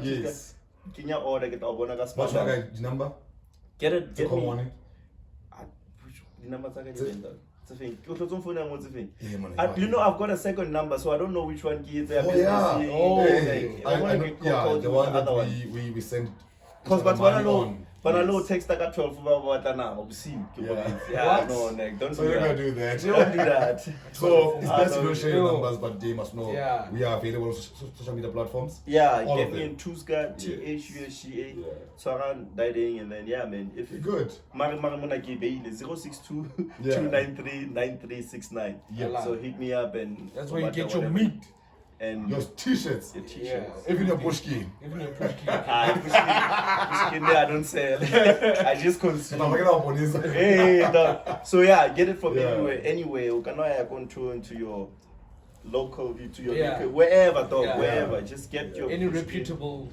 Yes. Can you order get our bonus? What's your guy number? Get it. Get Come me. on it. The number it's a thing. Yeah, man. You know, I've got a second number, so I don't know which one is. Oh yeah. Hey, I know, yeah, the one that one. we sent. Because but when I know Yes. text I got 12 about now. Obviously, Yeah. no, like, don't So do you're gonna that. do that. Don't do that. So it's best to don't don't share your numbers, but they must know Yeah. we are available on social media platforms. Yeah, All get of me them. in Thusga, Yes. THUSGA, Yeah. Tsaran, Diding, and then yeah, man. If Good. Marimona Gibe 062 Yeah. 293 9369. Yeah. So hit me up and That's where you whatever, get your whatever. meat. And Your t-shirts. your t-shirts. Even your pushki. Even your pushki. Pushkin there, I don't sell. I just consume. Hey, dog. So yeah, get it from Yeah. anywhere. You can control into your local, to your Yeah. liquor, wherever, dog, Yeah. wherever. Just get your Any Pushkin. reputable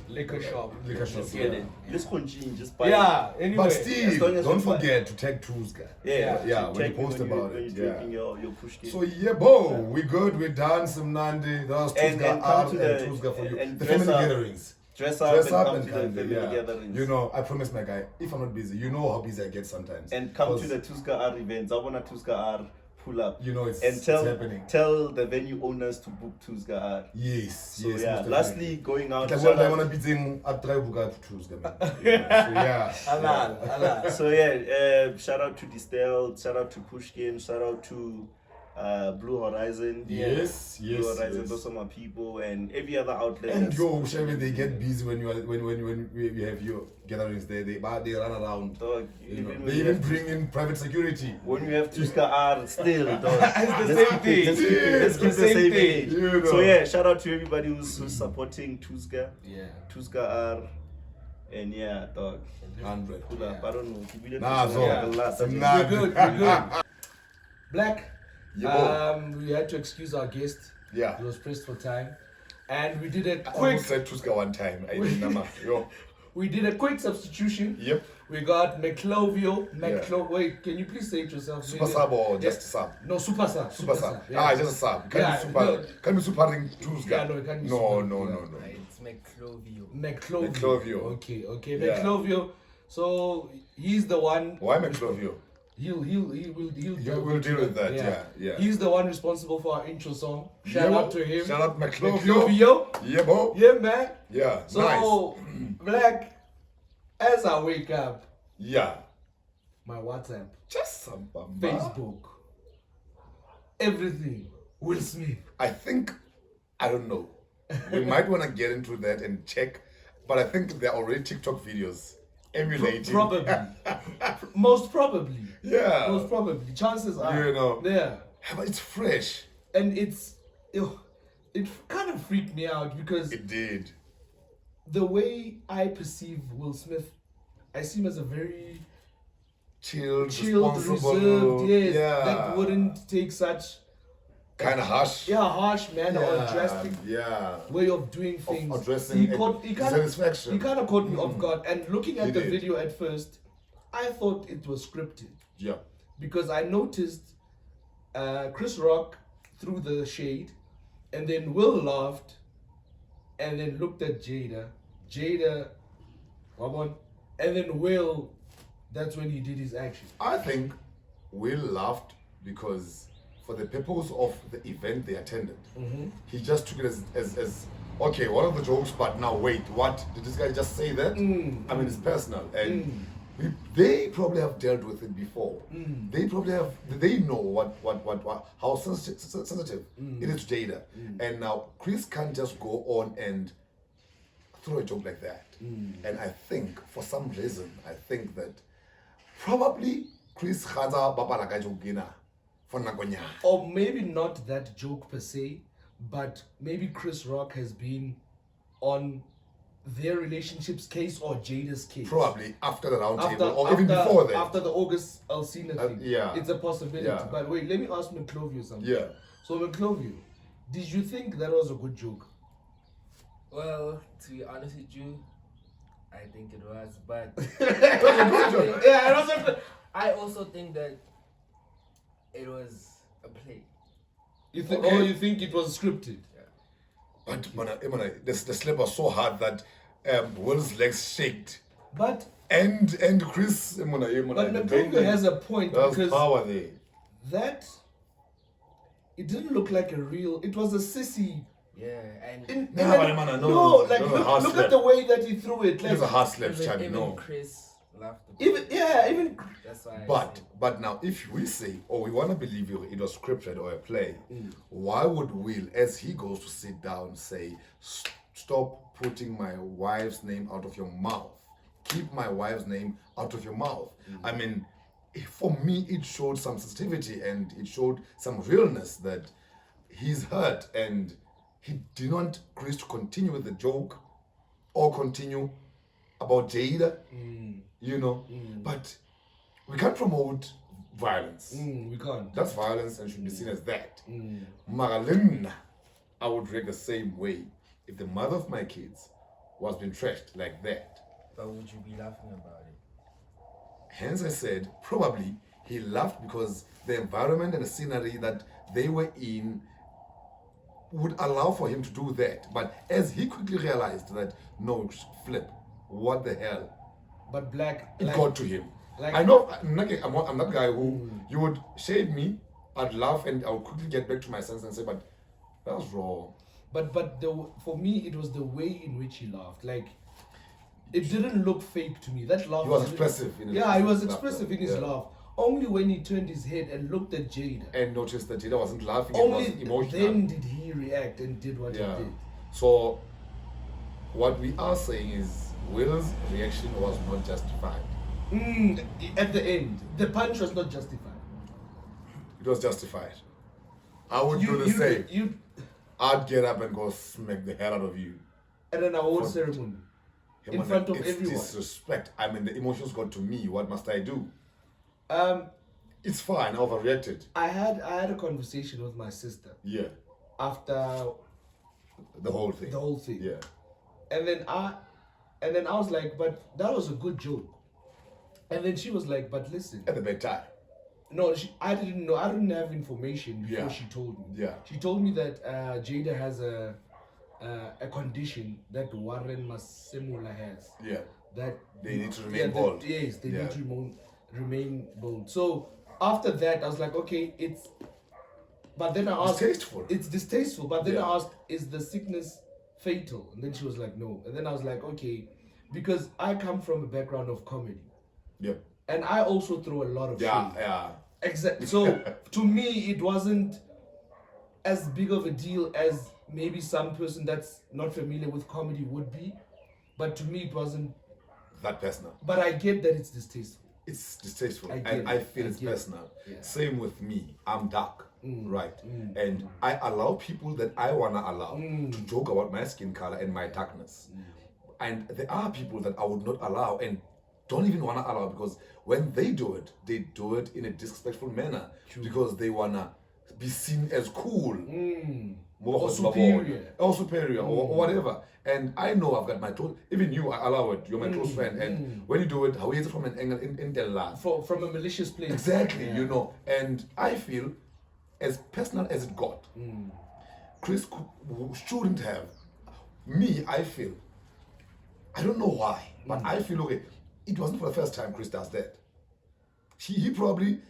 liquor shop. Liquor shop, Just get yeah. it. Let's continue. Just buy Yeah, anyway. But As Steve, long as don't you buy- forget to tag Thusga. Yeah, Yeah, so when you check me post when about when it, you're yeah. drinking your Pushkin. So yeah, bo, we good, we done some Nandi. That was And Thusga come art to and the- Thusga for you. and The dress family up. gatherings. Dress up Dress and up come and to the come, family yeah. gatherings. You know, I promise my guy, if I'm not busy, you know how busy I get sometimes. And come to 'Cause, the Thusga R events. I want a Thusga R pull up. you know, it's And tell happening. tell the venue owners to book Thusga R. Yes, So yes. yeah, most lastly, going out. definitely. shout I out- want to be saying at Thusga, man. So yeah. Halal. So yeah, shout out to Distel, shout out to Pushkin, shout out to Blue Horizon. Yes, Blue yes, Horizon, yes. those are my people, and every other outlet. And that's- yo, Chevy, they get busy when you are when we have your gatherings there. They run around. Dog, You know, even they when you even have- bring in private security. when you have Thusga R, still, dog. It's the same thing. Let's keep the same thing. You know. So yeah, shout out to everybody who's supporting Thusga, Yeah. Thusga R, and yeah, dog. 100. Pull up. I don't know. We didn't Nah, push so- up the last. Nah. We're good. We're good. Black. Yo. We had to excuse our guest. Yeah. He was pressed for time, and we did a I quick. almost said Thusga one time. I didn't know. Yo. We did a quick substitution. Yep. We got Maclovio. Yeah. Wait, can you please say it yourself? Super sub or just sub? No, super sub. Super sub. Yeah. Ah, just a sub. Can Yeah, be super. no. Can be superring Thusga. Yeah, no, it can't be No, super. no, Yeah. no, no. It's Maclovio. Maclovio. Maclovio. Okay. Yeah. Maclovio. So he's the one. Why Maclovio? He'll Yeah, we'll deal with that. Yeah. He's the one responsible for our intro song. Shout out to him. Shout out Maclovio. Maclovio. Yeah, bo. Yeah, man. Yeah. So, Nice. Black, as I wake up, Yeah. my WhatsApp, Just some bamba. Facebook, everything, Will Smith. I think, I don't know. We might want to get into that and check, but I think there are already TikTok videos emulating. Probably. Most probably. Yeah. Most probably. Chances are. You know. Yeah. Yeah, but it's fresh. And it kind of freaked me out because It did. the way I perceive Will Smith, I see him as a very Chilled, chilled, responsible. reserved, yes, Yeah. that wouldn't take such Kind of harsh. harsh manner or drastic Yeah. way of doing things. addressing dissatisfaction. He kind of caught me off guard. And looking He at the did. video at first, I thought it was scripted Yeah. because I noticed Chris Rock threw the shade, and then Will laughed, and then looked at Jada, come on, and then Will. That's when he did his action. I think Will laughed because for the purpose of the event they attended, he just took it as okay, one of the jokes, but now wait, what? Did this guy just say that? I mean, it's personal. And they probably have dealt with it before. They probably have, they know what how sensitive it is to Jada. And now Chris can't just go on and throw a joke like that. And I think, for some reason, I think that probably Chris Khaza Baba Lagajogina for Nagonya. Or maybe not that joke per se, but maybe Chris Rock has been on their relationship's case or Jada's case. Probably after the round table or even before that. After the August Alsina thing. yeah. It's a possibility. Yeah. But wait, let me ask Maclovio something. Yeah. So Maclovio, did you think that was a good joke? Well, to be honest with you, I think it was, but Yeah, I also think that it was a play. you think? Oh, you think it was scripted? But the slap was so hard that Will's legs shaked. But And Chris, but Maclovio has a point There's because power there. that it didn't look like a real. It was a sissy. Yeah, and Look at the way that he threw it. It was a Like hard slap, even, Chabi, even no. Chris laughed. even That's why. But now, if we say, or we want to believe it was scripted or a play, why would Will, as he goes to sit down, say, stop putting my wife's name out of your mouth? Keep my wife's name out of your mouth. I mean, for me, it showed some sensitivity and it showed some realness that he's hurt and he didn't want Chris to continue with the joke or continue about Jada, you know. But we can't promote violence. we can't. That's violence and should be seen as that. Magalina, I would react the same way if the mother of my kids was being trashed like that. But would you be laughing about it? Hence I said, probably he laughed because the environment and the scenery that they were in would allow for him to do that. But as he quickly realized that, no, flip, what the hell? But Blaq, It got to him. like- I know, I'm that guy who you would shade me, I'd laugh and I would quickly get back to my senses and say, but that's wrong. But for me, it was the way in which he laughed. Like, it didn't look fake to me. That laugh. He was didn't- expressive in his Yeah, he was laughter. expressive in his Yeah. laugh. Only when he turned his head and looked at Jada. And noticed that Jada wasn't laughing, it Only was emotional. then did he react and did what Yeah. he did. So, what we are saying is Will's reaction was not justified. At the end, the punch was not justified. It was justified. I would do the same. I'd get up and go smack the hell out of you. at an award For- ceremony Hey, in man, front of it's everyone. disrespect. I mean, the emotions got to me. What must I do? Um, It's fine. I overreacted. I had a conversation with my sister Yeah. after The whole thing. the whole thing. Yeah. And then I was like, but that was a good joke. And then she was like, but listen, At the bedtime. no, I didn't know. I didn't have information before Yeah. she told me. Yeah. She told me that Jada has a condition that Warren Masemula has. Yeah. That They need to remain bold. Yes, they Yeah. need to remain bold. So after that, I was like, okay, But then I asked, Distasteful. It's distasteful. But then Yeah. I asked, is the sickness fatal? And then she was like, no. And then I was like, okay, because I come from a background of comedy, Yep. and I also throw a lot of Yeah. shade. Yeah. Exactly. So to me, it wasn't as big of a deal as maybe some person that's not familiar with comedy would be. But to me, it wasn't. That personal. But I get that it's distasteful. It's distasteful, I and get I it. feel I it's get it. personal. Yeah. Same with me. I'm dark, right? And I allow people that I wanna allow to joke about my skin color and my darkness. And there are people that I would not allow and don't even wanna allow because when they do it in a disrespectful manner because they wanna be seen as cool. Or superior. Or superior, or whatever. And I know I've got my close, even you, I allow it. You're my close friend. And when you do it, how is it from an angle in the last? From a malicious place. Exactly, Yeah. you know. And I feel, as personal as it got, Chris shouldn't have. Me, I feel, I don't know why, but I feel, okay, it wasn't for the first time Chris does that. He probably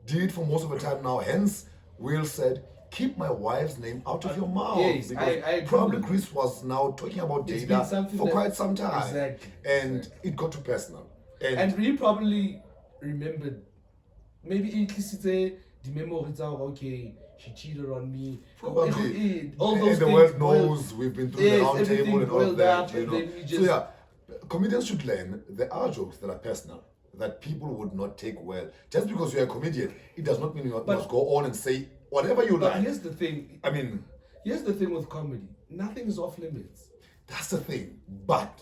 did for most of the time now. Hence, Will said, keep my wife's name out of your mouth. Yes, because I agree. probably Chris was now talking about It's been Jada something for that- quite some time. Exactly, And it got too personal. And we probably remembered, maybe implicitly the memory that, okay, she cheated on me. Probably. All And those the things world boiled- knows we've been through Yes, the round everything table and all boiled that, up, you and know. then we So just- yeah, comedians should learn there are jokes that are personal that people would not take well. Just because you're a comedian, it does not mean you must go on and say whatever you But like. here's the thing. I mean, Here's the thing with comedy. Nothing is off limits. that's the thing. But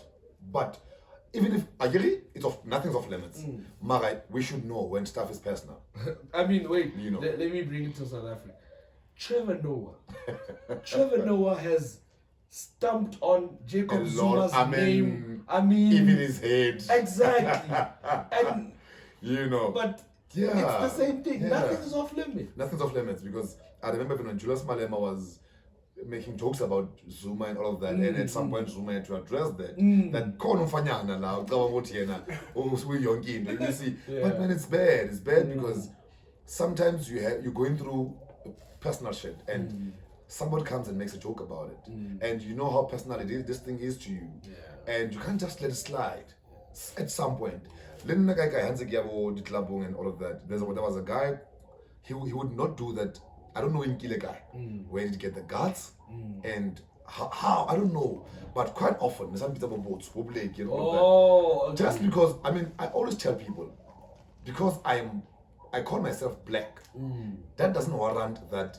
even if I agree, nothing's off limits. Mara, we should know when stuff is personal. I mean, wait. You know. Let me bring it to South Africa. Trevor Noah. Trevor Noah has stamped on Jacob A lot. Zuma's I mean, name. I mean, even his head. exactly. And You know. but Yeah. it's the same thing. Yeah. Nothing is off limits. Nothing's off limits, because I remember when Julius Malema was making jokes about Zuma and all of that, and at some point Zuma had to address that. That khona umfanyana la ucaba ukuthi yena uyonke into. You see, but man, it's bad. It's bad because sometimes you're going through personal shit, and somebody comes and makes a joke about it, and you know how personal this thing is to you, and you can't just let it slide. At some point, and all of that. There was a guy. He would not do that. I don't know him kill a guy. Where did he get the guts? And how? I don't know. But quite often, some people about boats, Oh, okay. just because, I mean, I always tell people, because I call myself black, that doesn't warrant that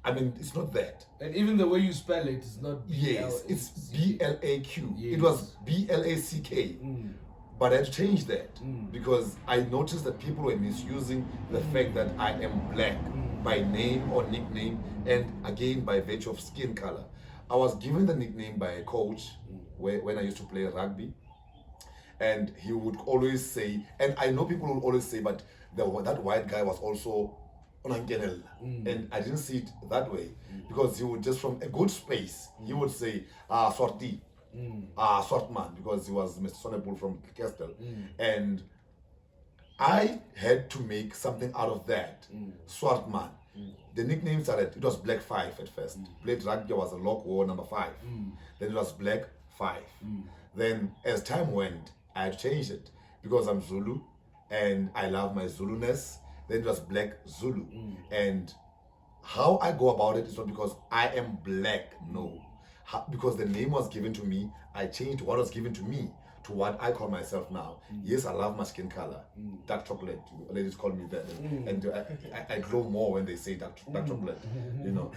I mean, it's not that. And even the way you spell it is not Yes, it's BLAQ. Yes. It was BLACK. But I had to change that because I noticed that people were misusing the fact that I am black by name or nickname, and again by virtue of skin color. I was given the nickname by a coach when I used to play rugby, and he would always say, and I know people will always say, but that white guy was also Onankenel, and I didn't see it that way because he would just from a good space he would say sorti. Sortman, because he was Mr. Sonnepool from Castle, and I had to make something out of that. Swartman. The nickname started, it was Black 5 at first. Played rugby, was a lock war number 5. Then it was Black 5. Then as time went, I had to change it because I'm Zulu and I love my Zuluness. Then it was Blaq Zulu. And how I go about it is not because I am black, no. Because the name was given to me, I changed what was given to me to what I call myself now. Yes, I love my skin color, dark chocolate. Ladies call me that, and I glow more when they say dark chocolate. You know,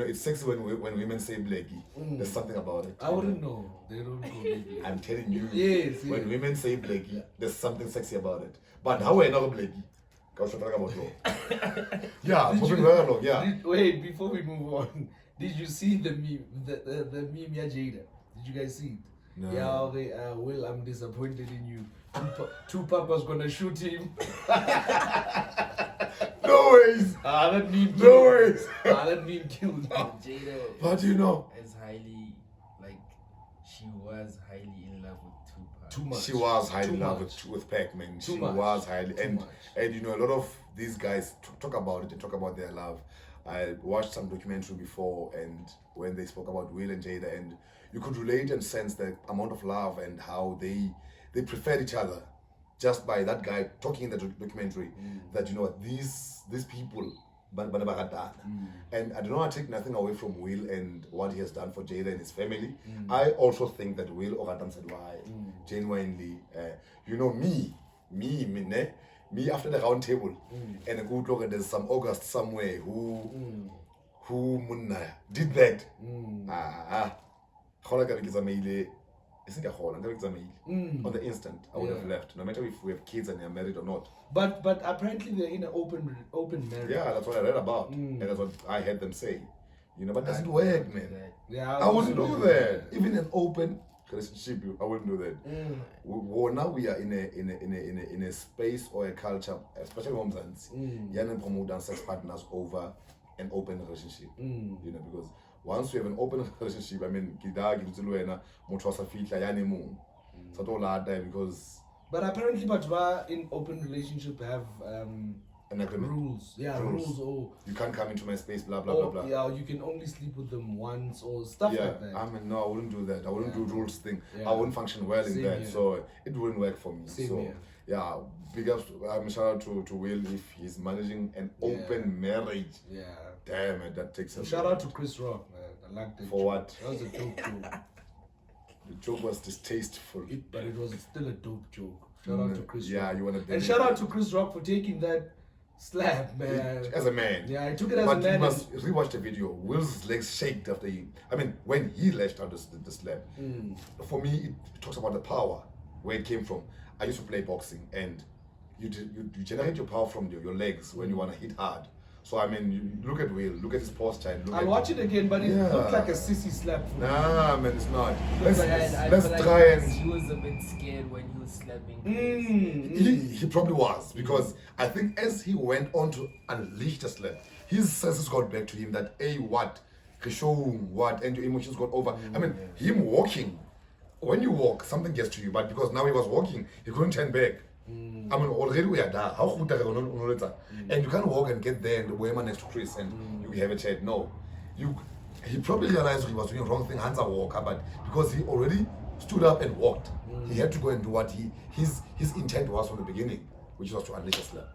it's sexy when women say blacky. There's something about it. I wouldn't know. They don't call me blacky. I'm telling you. Yes. When women say blacky, there's something sexy about it. But how are you not blacky? Yeah, moving right along. Yeah. Wait, before we move on. Did you see the meme, the meme, yeah, Jada? Did you guys see it? No. Yeah, okay, Will, I'm disappointed in you. Tupac was gonna shoot him. No ways. That meme No ways. That meme killed him. Jada. But you know, is highly, like, she was highly in love with Tupac. Too much. she was highly Too in love much. with Pac-Man. She much. was highly, Too and much. you know, a lot of these guys talk about it and talk about their love. I watched some documentary before, and when they spoke about Will and Jada, and you could relate and sense the amount of love and how they preferred each other just by that guy talking in the documentary. That you know what, these people, and I do not take nothing away from Will and what he has done for Jada and his family. I also think that Will Oratam said why genuinely, you know, me after the round table, and a good look, and there's some August somewhere who did that. On the instant, I would have left, no matter if we have kids and they're married or not. But apparently they're in an open marriage. Yeah, that's what I read about, and that's what I heard them say. You know, but doesn't work, man. Yeah, I wouldn't do that. Even an open relationship, I wouldn't do that. Now we are in a space or a culture, especially homes, and promote sex partners over an open relationship. You know, because once you have an open relationship, I mean, because. But apparently, in open relationship have An agreement. rules. Yeah, rules. Or you can't come into my space, blah blah or, blah blah. Yeah, you can only sleep with them once or stuff like that. I mean, no, I wouldn't do that. I wouldn't do rules thing. Yeah. I wouldn't function well in Same that, here. so it wouldn't work for me. Same so here. yeah, big ups. Shout out to Will if he's managing an open marriage. Yeah. Damn it, that takes a Shout out to Chris Rock, man. I like that. For joke. what? That was a dope joke. The joke was distasteful. But it was still a dope joke. Shout out to Chris Rock. Yeah, you want to. And shout out to Chris Rock for taking that slap, man. As a man. Yeah, I took it as But a man. you must rewatch the video. Will's legs shaked after when he lashed out the slap. For me, it talks about the power, where it came from. I used to play boxing, and you generate your power from your legs when you want to hit hard. So I mean, you look at Will, look at his posture. I'll watch it again, but it looked like a sissy slap. For me. Nah, man, it's not. But I Let's feel like try and. he was a bit scared when he was slapping. He probably was, because I think as he went on to unleash the slap, his senses got back to him that, hey, what? What? And your emotions got over. I mean, him walking, when you walk, something gets to you, but because now he was walking, he couldn't turn back. I mean, already we are there. How good are you? And you can't walk and get there and wear next to Chris and you have a chat. No. He probably realized he was doing the wrong thing, hands are walk, but because he already stood up and walked, he had to go and do what his intent was from the beginning, which was to unleash a slap.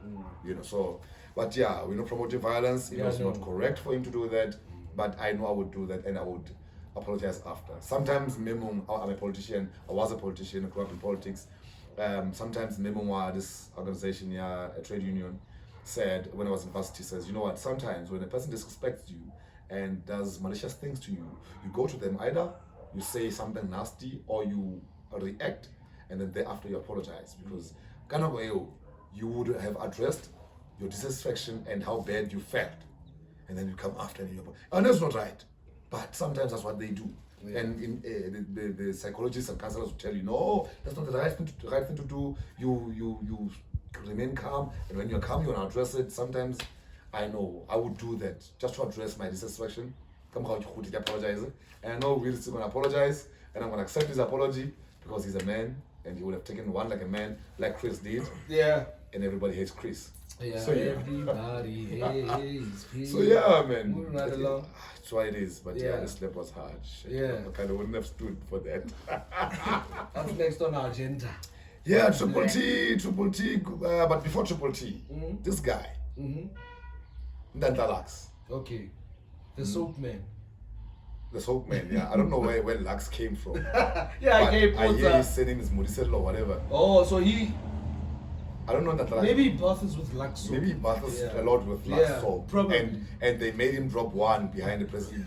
You know, so, but yeah, we're not promoting violence. It was not correct for him to do that, but I know I would do that and I would apologize after. Sometimes, I'm a politician, I was a politician, I grew up in politics. Sometimes this organization, a trade union, said when I was in university, says, you know what, sometimes when a person disrespects you and does malicious things to you, you go to them, either you say something nasty or you react and then thereafter you apologize, because you would have addressed your dissatisfaction and how bad you felt, and then you come after and you apologize. And that's not right, but sometimes that's what they do. And in the psychologists and counselors will tell you, no, that's not the right thing to do. You remain calm, and when you're calm, you want to address it. Sometimes I know I would do that just to address my dissatisfaction. Apologize, and I know Will is going to apologize, and I'm going to accept his apology because he's a man, and he would have taken one like a man, like Chris did. Yeah. And everybody hates Chris. Yeah. So yeah. Everybody hates Chris. So yeah, man. Moving right along. That's why it is, but yeah, the slap was hard. Shit. Yeah. I kind of wouldn't have stood for that. What's next on our agenda? Yeah, Triple T, but before Triple T, this guy, Nhlanhla Lux. Okay. The soap man. The soap man, yeah. I don't know where Lux came from. Yeah, I gave I hear his name is Modiselo or whatever. Oh, so he... I don't know that. Maybe he baths with Lux soap. Maybe he baths a lot with Lux soap. Probably. And they made him drop one behind the president.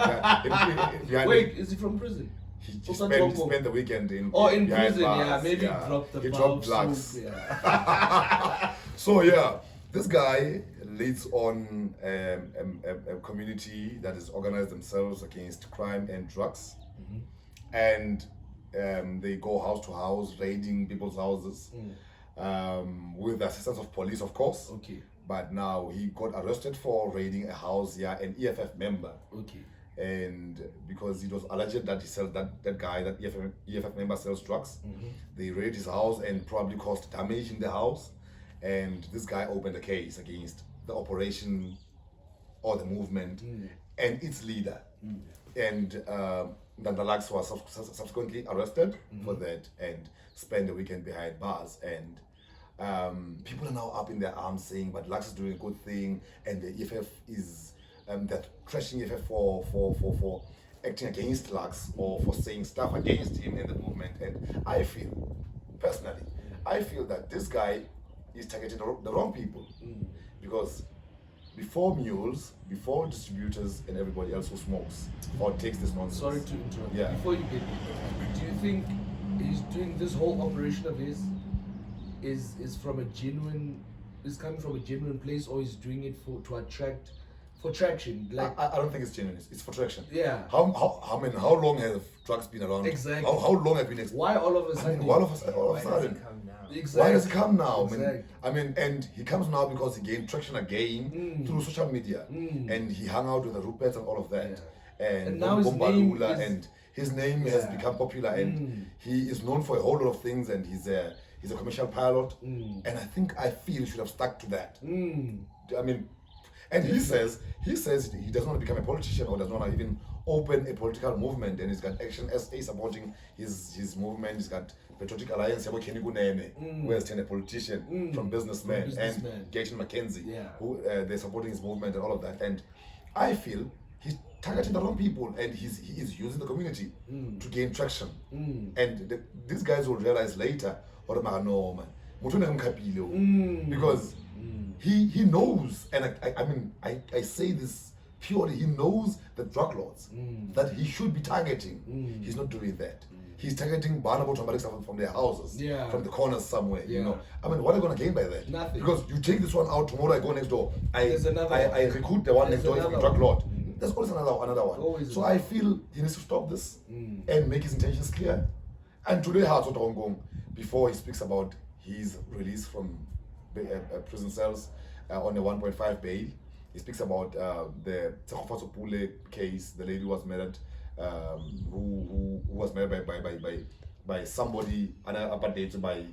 Wait, is he from prison? He spent the weekend in prison, bars. Yeah. Maybe yeah. he dropped the He dropped Lux. soap. Yeah. So yeah, this guy leads on a community that has organized themselves against crime and drugs, and they go house to house, raiding people's houses, with the assistance of police, of course. Okay. But now he got arrested for raiding a house, an EFF member. Okay. And because it was alleged that he sells that guy, that EFF member sells drugs, they raided his house and probably caused damage in the house. And this guy opened a case against the operation or the movement and its leader. And Nhlanhla Lux was subsequently arrested for that and spent the weekend behind bars. And people are now up in their arms saying, but Lux is doing a good thing, and the EFF is that trashing EFF for acting against Lux or for saying stuff against him in the movement. And I feel, personally, that this guy is targeting the wrong people, because before mules, before distributors and everybody else who smokes or takes this nonsense. Sorry to interrupt. Yeah. Before you get, do you think he's doing this whole operation of his is from a genuine, is coming from a genuine place, or is doing it for traction? Like I don't think it's genuine. It's for traction. Yeah. How long have drugs been around? Exactly. How long have been? Why all of a sudden? All of a sudden. Exactly. Why does he come now? Exactly. And he comes now because he gained traction again through social media, and he hung out with the Ruperts and all of that, and now his name is, and his name has become popular, and he is known for a whole lot of things, and he's a commercial pilot, and I feel he should have stuck to that. I mean, and he says he doesn't want to become a politician or does not want to even open a political movement, and he's got Action SA supporting his movement. He's got Patriotic Alliance, who has turned a politician from businessman, and Gation McKenzie, who they're supporting his movement and all of that. And I feel he's targeting the wrong people, and he is using the community to gain traction. And these guys will realize later, no man, because he knows, and I say this purely, he knows the drug lords that he should be targeting. He's not doing that. He's targeting vulnerable traumatic stuff from their houses, from the corners somewhere, you know. I mean, what are you going to gain by that? Nothing. Because you take this one out, tomorrow I go next door. I recruit the one There's next door from the another drug lord. There's always another one. Always So I feel he needs to stop this and make his intentions clear. And today, before he speaks about his release from prison cells on a 1.5 bail, he speaks about the Tjhabster Pule case. The lady was married, who was married by somebody, dated by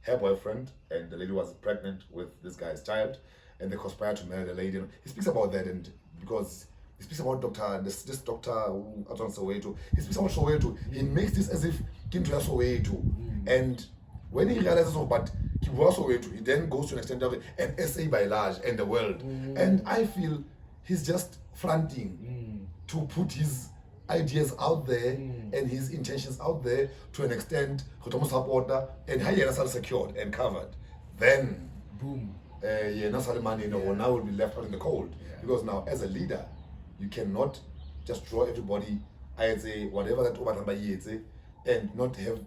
her boyfriend, and the lady was pregnant with this guy's child, and they conspired to marry the lady. He speaks about that, and because he speaks about this doctor who on Soweto, he speaks about Soweto. He makes this as if Kintu has Soweto, and when he realizes, but he was Soweto, he then goes to an extent of an SA by large and the world, and I feel he's just fronting to put his ideas out there and his intentions out there to an extent, and how you secured and covered, then boom. Money now will be left out in the cold. Because now, as a leader, you cannot just draw everybody, I'd say, whatever that over and not have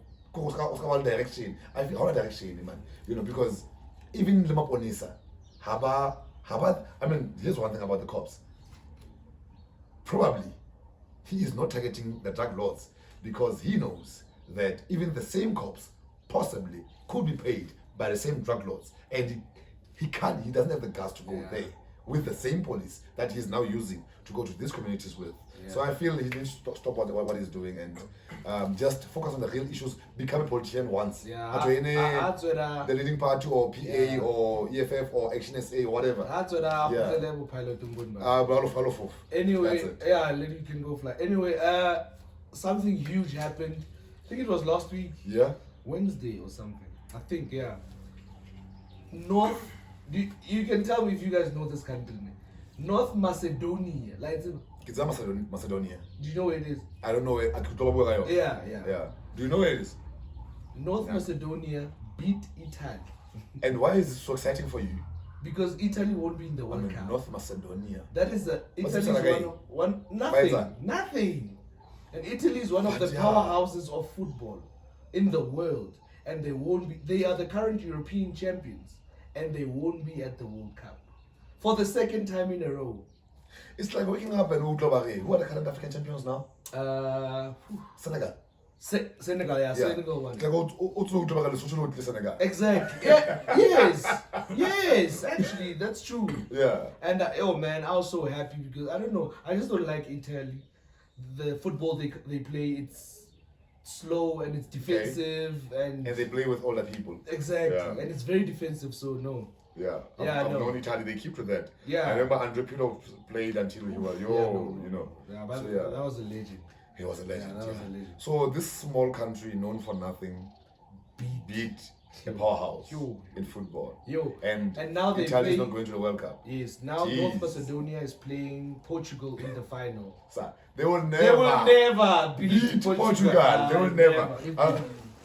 direction. I feel how direction, man. You know, because even the Maponisa, I mean, here's one thing about the cops. Probably he is not targeting the drug lords because he knows that even the same cops possibly could be paid by the same drug lords, and he doesn't have the guts to go there with the same police that he's now using to go to these communities with. So I feel he needs to stop what he's doing and just focus on the real issues. Become a politician once. The leading party or PA or EFF or Action SA or whatever. Anyway, let you can go fly. Anyway, something huge happened. I think it was last week. Wednesday or something. I think, North, you can tell me if you guys know this country. North Macedonia. Like, it's Macedonia. Do you know where it is? I don't know where. Yeah. Do you know where it is? North Macedonia beat Italy. And why is it so exciting for you? Because Italy won't be in the World Cup. North Macedonia. That is Italy's nothing. And Italy is one of the powerhouses of football in the world, and they won't be. They are the current European champions, and they won't be at the World Cup for the second time in a row. It's like waking up and who are the current African champions now? Senegal. Senegal, Senegal won. Senegal. Exactly. Yes. Actually, that's true. And oh man, I was so happy because I don't know. I just don't like Italy. The football they play, it's slow and it's defensive and they play with older people. Exactly, and it's very defensive. So no. I've known Italy. They keep to that. I remember Andre Pirlo played until he was that was a legend. He was a legend. That was a legend. So this small country known for nothing beat a powerhouse in football. And now Italy is not going to the World Cup. Yes. Now North Macedonia is playing Portugal in the final. They will never beat Portugal. They will never.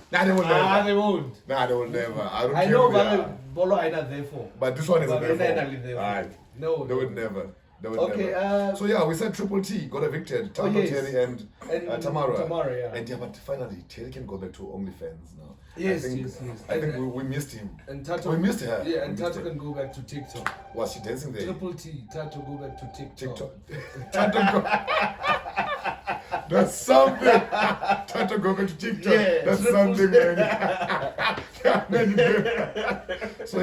They will never. They won't. They will never. I know, but Bolo I not there for. But this one is there for. No, they would never. Never. So we said Triple T got evicted. Terry and Tamara. And but finally Terry can go back to OnlyFans now. Yes. I think we missed him. And Tato, we missed her. Yeah, and Tato can go back to TikTok. Was she dancing there? Triple T. Tato go back to TikTok. Tato go. That's something. Tato go back to TikTok. Yeah, that's something. So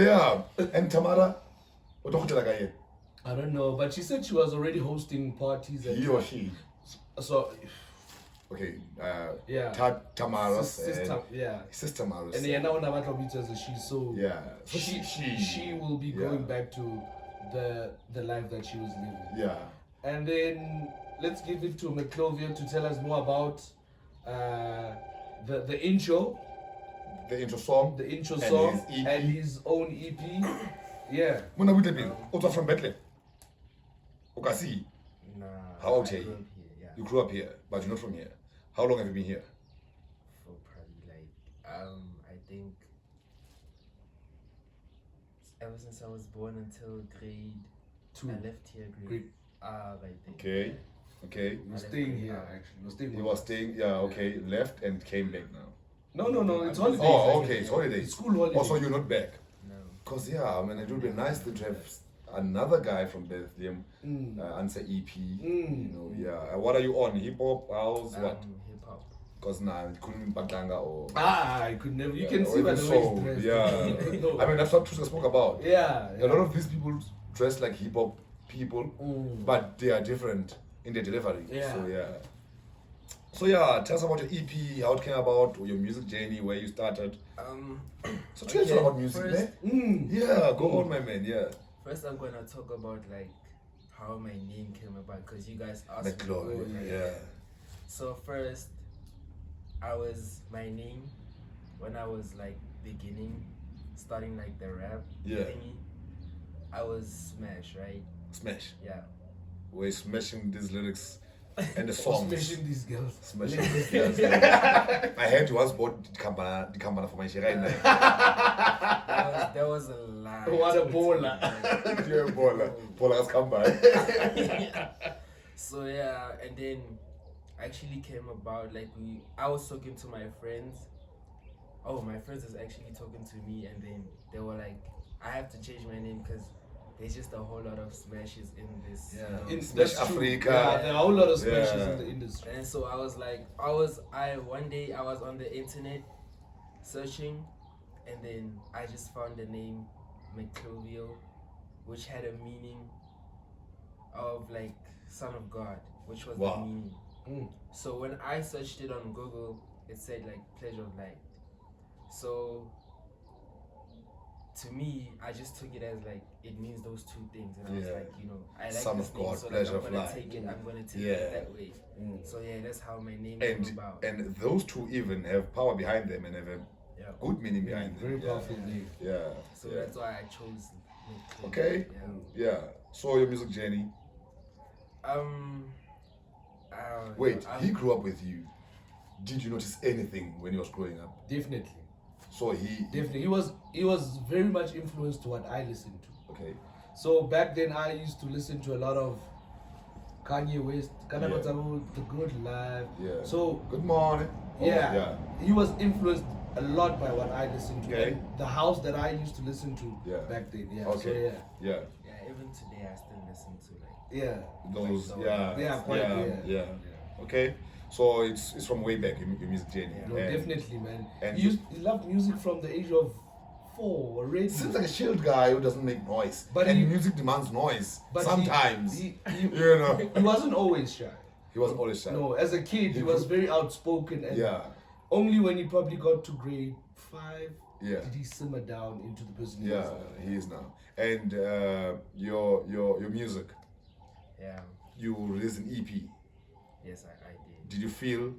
and Tamara, I don't know, but she said she was already hosting parties. He or she? So. Okay. Tamara's Sister Maris. And now she's so. So she will be going back to the life that she was living. And then let's give it to Maclovio to tell us more about the intro. The intro song. And his own EP. Muna Butebil, also from Bethlehem. Okasi. Nah. How old are you? You grew up here, but you're not from here. How long have you been here? For probably I think ever since I was born until grade 2. I left here grade Right there. Okay. Okay. You were staying here, actually. You were staying. You with were us. staying, yeah, okay, left and came back now. No. It's holidays. Oh, actually. okay, it's holidays. It's school holidays. Also, you're not back. No. Because, yeah, I mean, it would be nice to have another guy from Bethlehem answer EP. You know, yeah. What are you on? Hip hop, house, what? Hip hop. Because now it couldn't be Batanga or. I could never. You can or see by even the soul, way he's dressed. yeah. No. I mean, that's what Tusca spoke about. Yeah. A lot of these people dress like hip hop people, but they are different in their delivery. Yeah. So, yeah. So, yeah, tell us about your EP, how it came about, or your music journey, where you started. So, tell us okay, about music, first- man. Yeah, go on, my man, yeah. First, I'm gonna talk about like how my name came about because you guys asked Maclovio, me. yeah. So first, my name when I was like starting like the rap Yeah. thingy. I was Smash, right? Smash. Yeah. We're smashing these lyrics and the songs. Smashing these girls. Smashing these girls. I heard you once bought the company for my share right now. There was a lie. What a baller. You're a baller. Baller has come by. So yeah, and then actually came about like I was talking to my friends. Oh, my friends was actually talking to me, and then they were like, I have to change my name because there's just a whole lot of smashes in this. In That's Smash true. Africa. Yeah, there are a whole lot of smashes Yeah. in the industry. And so I was like, one day I was on the internet searching, and then I just found the name Maclovio, which had a meaning of like Son of God, which was Wow. the meaning. So when I searched it on Google, it said like pleasure of light. So to me, I just took it as like it means those two things, and I was Yeah. like, I like Son this of name, God, so like, pleasure I'm of gonna light. take it. I'm gonna take Yeah. it that way. So yeah, that's how my name And came about. and those two even have power behind them and have a Yeah. good meaning behind them. Very powerful name. Yeah. So yeah. that's why I chose Maclovio. Okay. Yeah. Yeah. So your music journey. I don't Wait, know. he grew up with you. Did you notice anything when he was growing up? Definitely. So he Definitely. He was very much influenced to what I listened to. okay. So back then I used to listen to a lot of Kanye West, Yeah. The Good Life. Yeah. So Good morning. Oh, yeah, Yeah. he was influenced a lot by what I listened to. Okay. And the house that I used to listen to Yeah. back then. Yeah. Okay. So yeah. Yeah. Yeah, even today I still listen to like. Yeah. Those. Like Yeah. Yeah, quite, Yeah. yeah. Okay. So it's from way back your music journey. Yeah. No, And definitely, man. and He loved music from the age of 4 already. Seems like a chilled guy who doesn't make noise. But and he- music demands noise. But Sometimes. he you know. he wasn't always shy. He was always shy. No, as a kid, he was very outspoken, and Yeah. only when he probably got to grade 5 Yeah. did he simmer down into the person he Yeah, was now. he is now. And your music, Yeah. you released an EP. Yes, I did. Did you feel,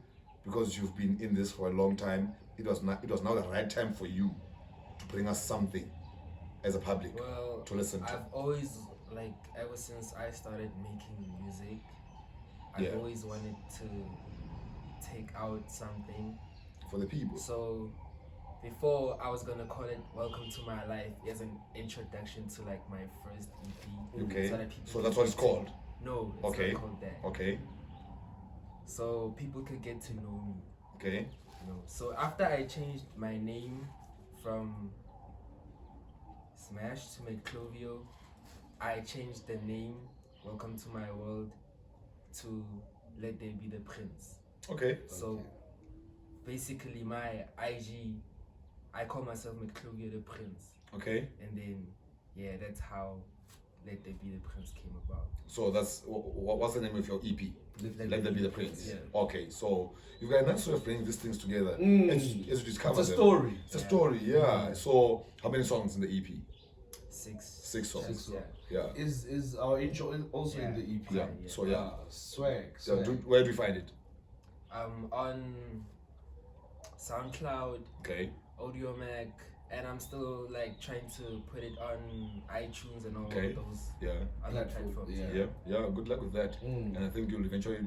because you've been in this for a long time, it was now the right time for you to bring us something as a public Well, to listen to? I've always like ever since I started making music, I've Yeah. always wanted to take out something. For the people. So before I was gonna call it "Welcome to My Life" as an introduction to like my first EP. Okay. So, that people So that's could what it's get to- called. No, it's Okay. not called that. Okay. So people could get to know me. Okay. So after I changed my name from Smash to Maclovio, I changed the name "Welcome to My World" to "Let There Be the Prince." Okay. So basically, my IG, I call myself Maclovio the Prince, Okay. and then yeah, that's how "Let There Be the Prince" came about. So that's what's the name of your EP? Let There Be the Prince. Yeah. Okay. So you've got a nice way of bringing these things together Mm. as you discover It's a them. story. It's a Yeah. story. Yeah. So how many songs in the EP? 6 6 songs. Yes, yeah. Yeah. Is our intro also in the EP? Yeah. Yeah. So yeah. Swag. Yeah, where do we find it? On SoundCloud, Okay. Audio Mac, and I'm still like trying to put it on iTunes and all Okay. of those Yeah. other Platform, platforms. yeah. Yeah. Good luck with that. Mm. And I think you'll eventually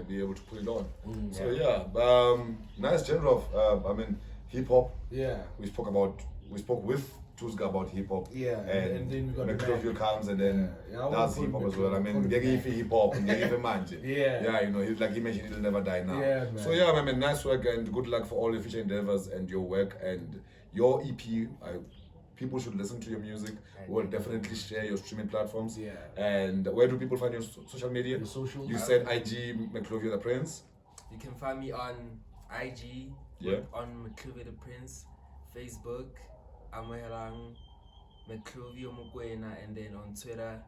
be able to put it on. Mm. So nice genre of hip hop. Yeah. We spoke with Thusga about hip hop. Yeah, and then we got Maclovio comes and then Yeah, does hip hop as well. I mean, hip hop and manje. Yeah, you know, like he mentioned, it'll never die now. Yeah, man. So yeah, I mean, nice work and good luck for all your future endeavors and your work and your EP. People should listen to your music. We'll definitely share your streaming platforms. Yeah. And where do people find your social media? Your socials. You said IG Maclovio the Prince. You can find me on IG, on Maclovio the Prince, Facebook, Amohelang, Maclovio Mukwena, and then on Twitter,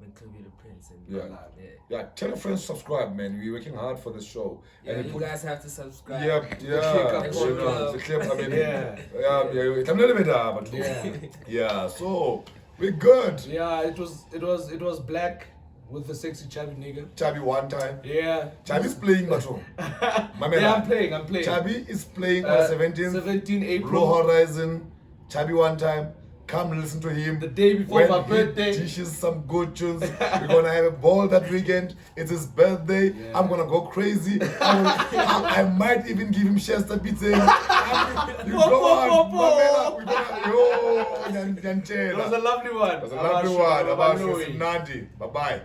Maclovio the Prince. And Tell your friends to subscribe, man. We're working hard for this show. Yeah, and you guys have to subscribe. So we're good. Yeah, it was Blaq with the sexy chubby nigga. Chubby one time. Yeah. Chubby's playing Bato. I'm playing. Chubby is playing on the 17th. 17 April. Blue Horizon. Chubby one time. Come listen to him. The day before my birthday. He dishes some good tunes. We're gonna have a ball that weekend. It's his birthday. Yeah. I'm gonna go crazy. I might even give him Tjhabster pizza. You go on, Mamela. It was a lovely one. It was a lovely one. About Nandi. Bye bye.